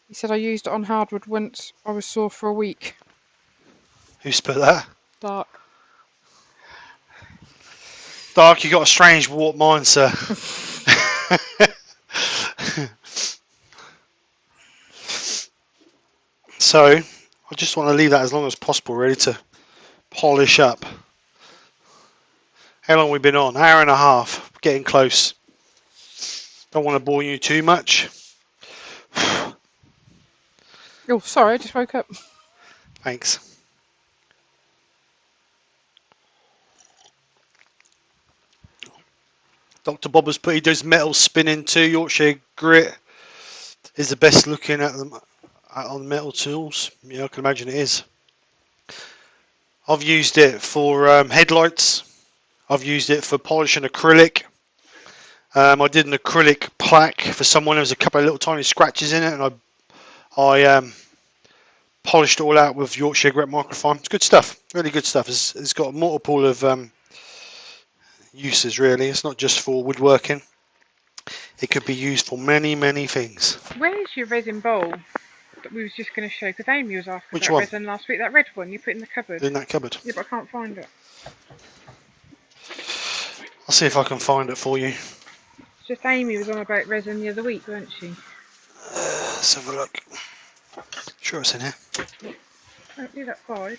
He said, I used it on hardwood once. I was sore for a week. Who's put that? Dark. Dark, you got a strange warped mind, sir. So I just want to leave that as long as possible, ready to polish up. How long have we been on? Hour and a half. Getting close. Don't want to bore you too much. Oh, sorry, I just woke up. Thanks. Dr. Bob has put, he does metal spinning too. Yorkshire grit is the best looking at them on metal tools. Yeah, I can imagine it is. I've used it for headlights. I've used it for polishing acrylic. I did an acrylic plaque for someone. There was a couple of little tiny scratches in it, and I polished it all out with Yorkshire grit microfiber. It's good stuff, really good stuff. It's got a multiple of uses really. It's not just for woodworking. It could be used for many, many things. Where's your resin bowl that we was just going to show? Because Amy was asking Which about one? resin last week. That red one you put in the cupboard. In that cupboard. Yeah, but I can't find it. I'll see if I can find it for you. It's just Amy was on about resin the other week, weren't she? Let's have a look. Sure it's in here. Don't do that side.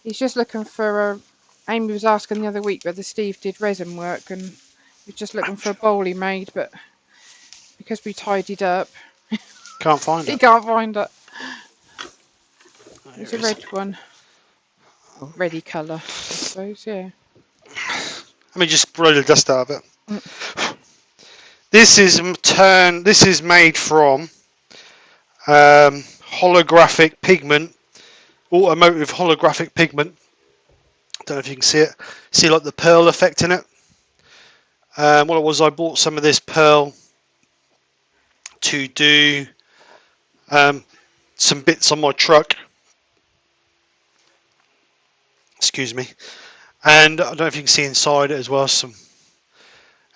He's just looking for Amy was asking the other week whether Steve did resin work, and he's just looking for a bowl he made, but because we tidied up, Can't find he it. can't find it. Oh, It's a red one. Or reddy colour, I suppose, yeah. Let me just blow the dust out of it. Mm. This is made from holographic pigment, automotive holographic pigment. Don't know if you can see it. See like the pearl effect in it. What it was, I bought some of this pearl to do some bits on my truck. Excuse me. And I don't know if you can see inside it as well.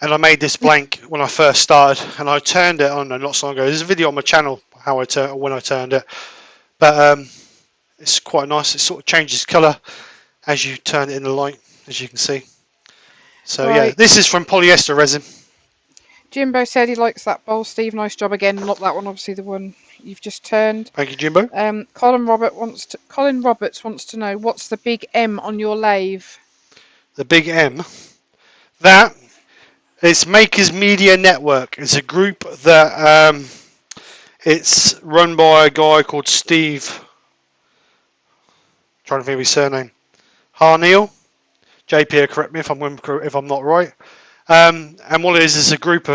And I made this blank when I first started, and I turned it on not so long ago. There's a video on my channel when I turned it, but it's quite nice. It sort of changes colour as you turn it in the light, as you can see. So Right. yeah, this is from polyester resin. Jimbo said he likes that bowl. Steve, nice job again. Not that one, obviously the one you've just turned. Thank you, Jimbo. Colin Roberts wants to know what's the big M on your lathe. The big M. That is Makers Media Network. It's a group that it's run by a guy called Steve. Trying to think of his surname. Harneal. JP, correct me if I'm not right. And what it is a group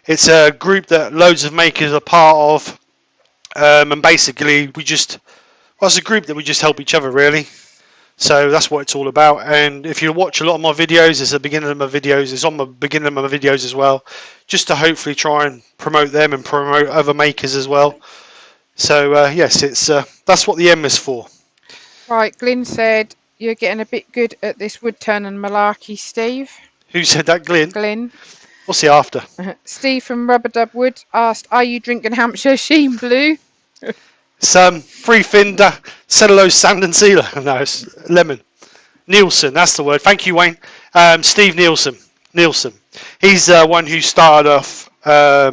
it's a group that loads of makers are part of, and basically it's a group that we just help each other really. So that's what it's all about. And if you watch a lot of my videos, it's the beginning of my videos. It's on the beginning of my videos as well, just to hopefully try and promote them and promote other makers as well. So yes, it's that's what the M is for. Right, Glyn said you're getting a bit good at this wood turn and malarkey, Steve. Who said that, Glyn? Glyn. What's he after? Steve from Rubber Dub Wood asked, "Are you drinking Hampshire Sheen Blue?" Some free fin cellulose sand and sealer. No, it's lemon. Nielsen, that's the word. Thank you, Wayne. Steve Nielsen. He's the one who started off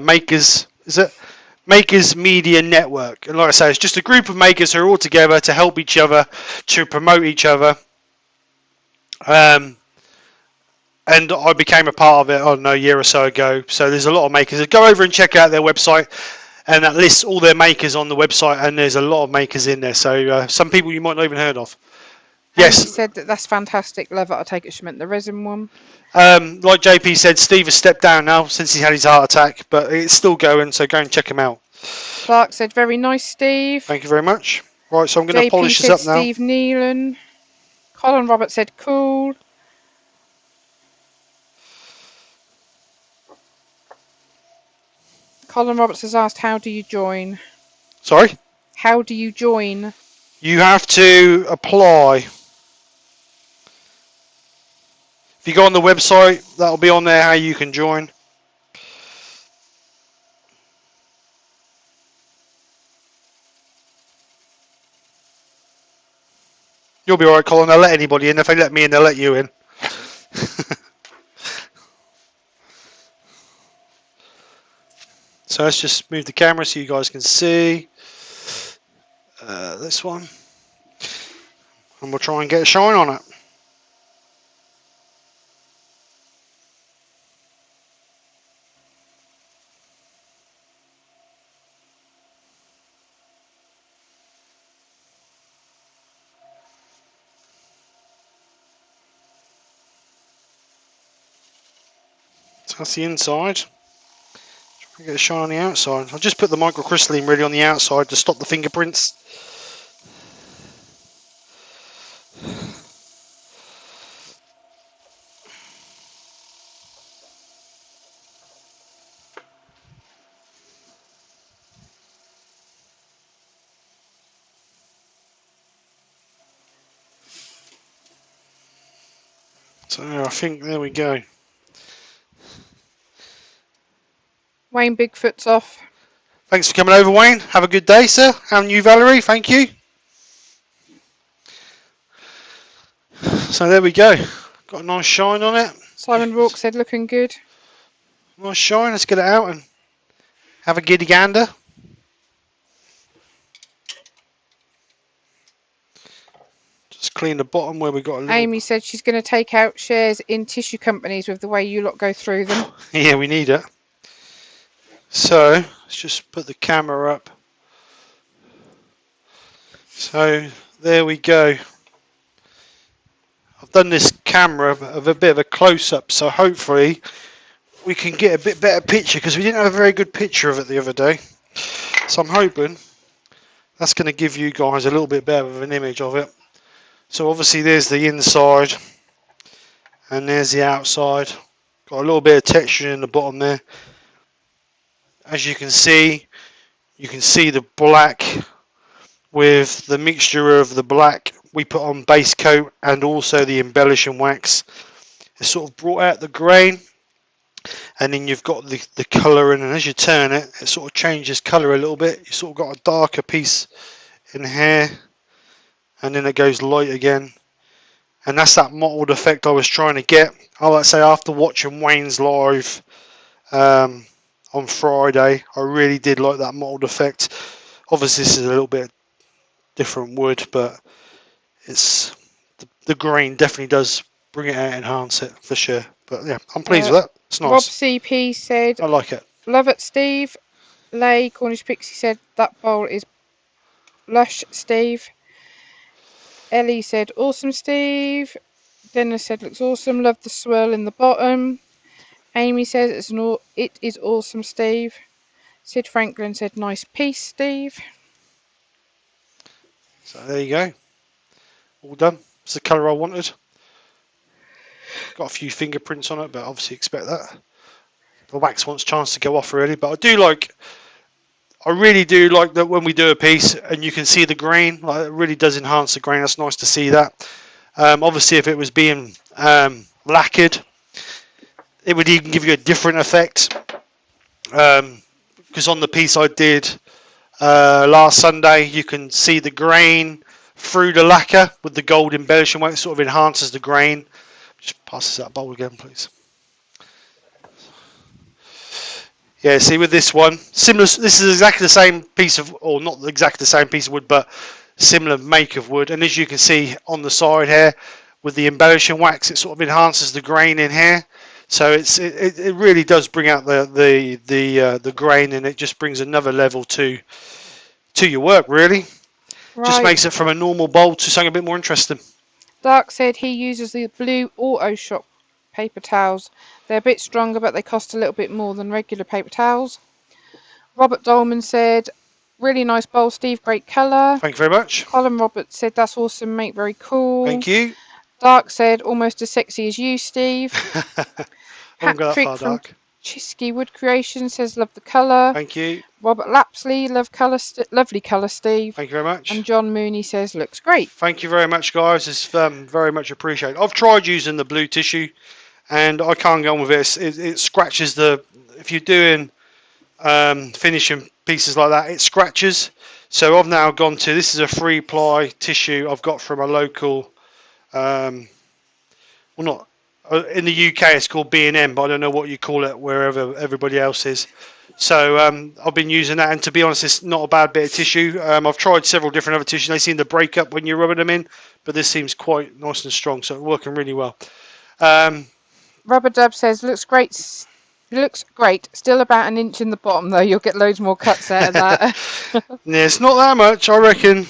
Makers. Is it Makers Media Network? And like I say, it's just a group of makers who are all together to help each other, to promote each other. And I became a part of it, I don't know, a year or so ago. So there's a lot of makers. Go over and check out their website, and that lists all their makers on the website, and there's a lot of makers in there. So some people you might not even heard of. Yes. Amy said that's fantastic. Love it. I take it she meant the resin one. Like JP said, Steve has stepped down now since he had his heart attack, but it's still going, so go and check him out. Clark said, very nice, Steve. Thank you very much. Right, so I'm going to polish this up now. Steve Nealon. Colin Roberts said, cool. Colin Roberts has asked, how do you join? Sorry? How do you join? You have to apply. If you go on the website, that'll be on there how you can join. You'll be alright, Colin. They'll let anybody in. If they let me in, they'll let you in. So let's just move the camera so you guys can see this one. And we'll try and get a shine on it. So that's the inside. Try to get a shine on the outside. I'll just put the microcrystalline really on the outside to stop the fingerprints. So I think there we go. Wayne Bigfoot's off. Thanks for coming over, Wayne. Have a good day, sir. And you, Valerie. Thank you. So there we go. Got a nice shine on it. Simon Rourke said looking good. Nice shine. Let's get it out and have a giddy gander. Just clean the bottom where we got a little... Amy said she's going to take out shares in tissue companies with the way you lot go through them. Yeah, we need it. So let's just put the camera up. So there we go. I've done this camera of a bit of a close-up, so hopefully we can get a bit better picture, because we didn't have a very good picture of it the other day. So I'm hoping that's going to give you guys a little bit better of an image of it. So obviously there's the inside and there's the outside. Got a little bit of texture in the bottom there. As you can see the black with the mixture of the black we put on base coat and also the embellishing wax. It sort of brought out the grain, and then you've got the colour in, and as you turn it, it sort of changes colour a little bit. You sort of got a darker piece in here, and then it goes light again, and that's that mottled effect I was trying to get. I like to say, after watching Wayne's live on Friday, I really did like that mottled effect. Obviously this is a little bit different wood, but it's the grain definitely does bring it out and enhance it for sure. But yeah, I'm pleased with that. It's nice. Rob CP said, I like it. Love it, Steve. Lay Cornish Pixie said, that bowl is lush, Steve. Ellie said, awesome, Steve. Dennis said, looks awesome. Love the swirl in the bottom. Amy says, it is awesome, Steve. Sid Franklin said, nice piece, Steve. So there you go. All done. It's the colour I wanted. Got a few fingerprints on it, but obviously expect that. The wax wants a chance to go off already, but I really do like that when we do a piece and you can see the grain. Like, it really does enhance the grain. That's nice to see that. Obviously, if it was being lacquered, it would even give you a different effect. Because on the piece I did last Sunday, you can see the grain through the lacquer with the gold embellishing wax. It sort of enhances the grain. Just pass us that bowl again, please. Yeah, see with this one, similar. This is exactly the same piece of, or not exactly the same piece of wood, but similar make of wood. And as you can see on the side here, with the embellishing wax, it sort of enhances the grain in here. So it really does bring out the grain, and it just brings another level to your work. Really, Right. Just makes it from a normal bowl to something a bit more interesting. Dark said he uses the blue Auto Shop paper towels. They're a bit stronger, but they cost a little bit more than regular paper towels. Robert Dolman said, really nice bowl, Steve, great colour. Thank you very much. Colin Roberts said, that's awesome, mate, very cool. Thank you. Dark said, almost as sexy as you, Steve. I won't go that far, from Dark. Chisky Wood Creation says, love the colour. Thank you. Robert Lapsley, lovely colour, Steve. Thank you very much. And John Mooney says, looks great. Thank you very much, guys. It's very much appreciated. I've tried using the blue tissue, and I can't go on with it. It scratches if you're doing finishing pieces like that, it scratches. So I've now gone to, this is a 3-ply tissue I've got from a local, in the UK it's called B&M, but I don't know what you call it wherever everybody else is. So I've been using that, and to be honest, it's not a bad bit of tissue. I've tried several different other tissues. They seem to break up when you're rubbing them in, but this seems quite nice and strong, so it's working really well. Rubber Dub says, looks great. Still about an inch in the bottom, though. You'll get loads more cuts out of that. Yeah, it's not that much. I reckon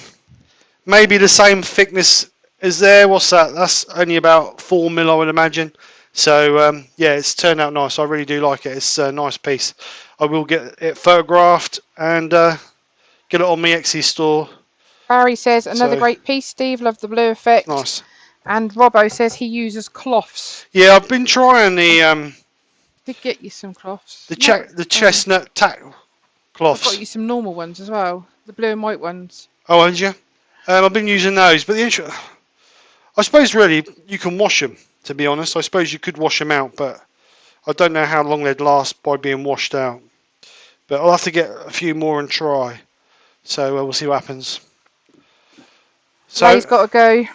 maybe the same thickness is there. What's that? That's only about 4 mil, I would imagine. So yeah, it's turned out nice. I really do like it. It's a nice piece. I will get it photographed and get it on my Etsy store. Barry says, another So great piece, Steve. Love the blue it's effect. nice. And Robbo says he uses cloths. Yeah, I've been trying Did get you some cloths. the No, chestnut tack I got cloths. you some normal ones as well. The blue and white ones. Oh, and you? I've been using those, but I suppose really you can wash them. To be honest, I suppose you could wash them out, but I don't know how long they'd last by being washed out. But I'll have to get a few more and try. So we'll see what happens. So, Lay's got to go.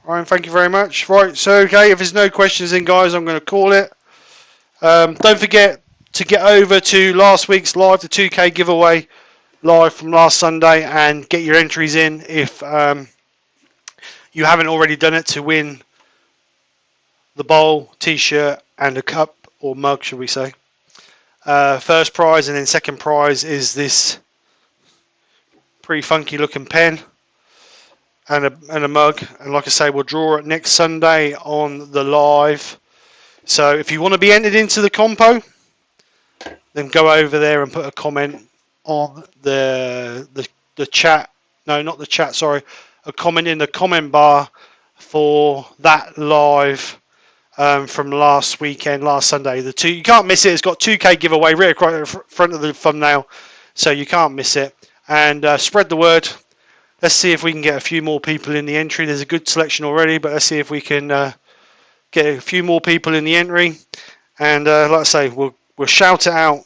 Ryan, thank you very much. Right, so okay, if there's no questions in, guys, I'm going to call it. Don't forget to get over to last week's live, the 2K giveaway live from last Sunday, and get your entries in if you haven't already done it, to win the bowl, t-shirt, and a cup or mug, should we say. First prize, and then second prize is this pretty funky looking pen and a mug. And like I say, we'll draw it next Sunday on the live. So if you want to be entered into the compo, then go over there and put a comment on the chat. No, not the chat, sorry. A comment in the comment bar for that live from last weekend, last Sunday. You can't miss it. It's got 2K giveaway right across the front of the thumbnail, so you can't miss it. And spread the word. Let's see if we can get a few more people in the entry. There's a good selection already, but let's see if we can get a few more people in the entry. And like I say, we'll shout it out.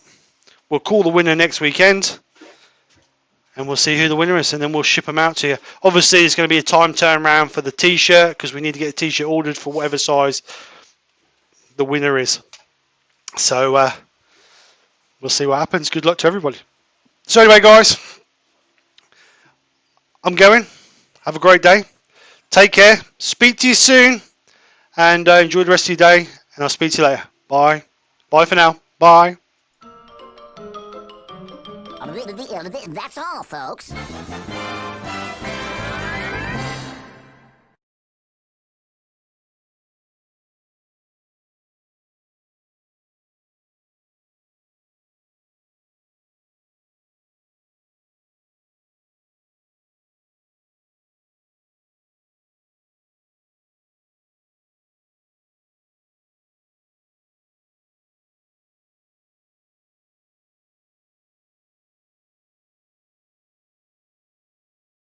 We'll call the winner next weekend, and we'll see who the winner is, and then we'll ship them out to you. Obviously, it's going to be a time turnaround for the t-shirt, because we need to get a t-shirt ordered for whatever size the winner is. So we'll see what happens. Good luck to everybody. So anyway, guys, I'm going. Have a great day. Take care. Speak to you soon, and enjoy the rest of your day, and I'll speak to you later. Bye. Bye for now. Bye. That's all, folks.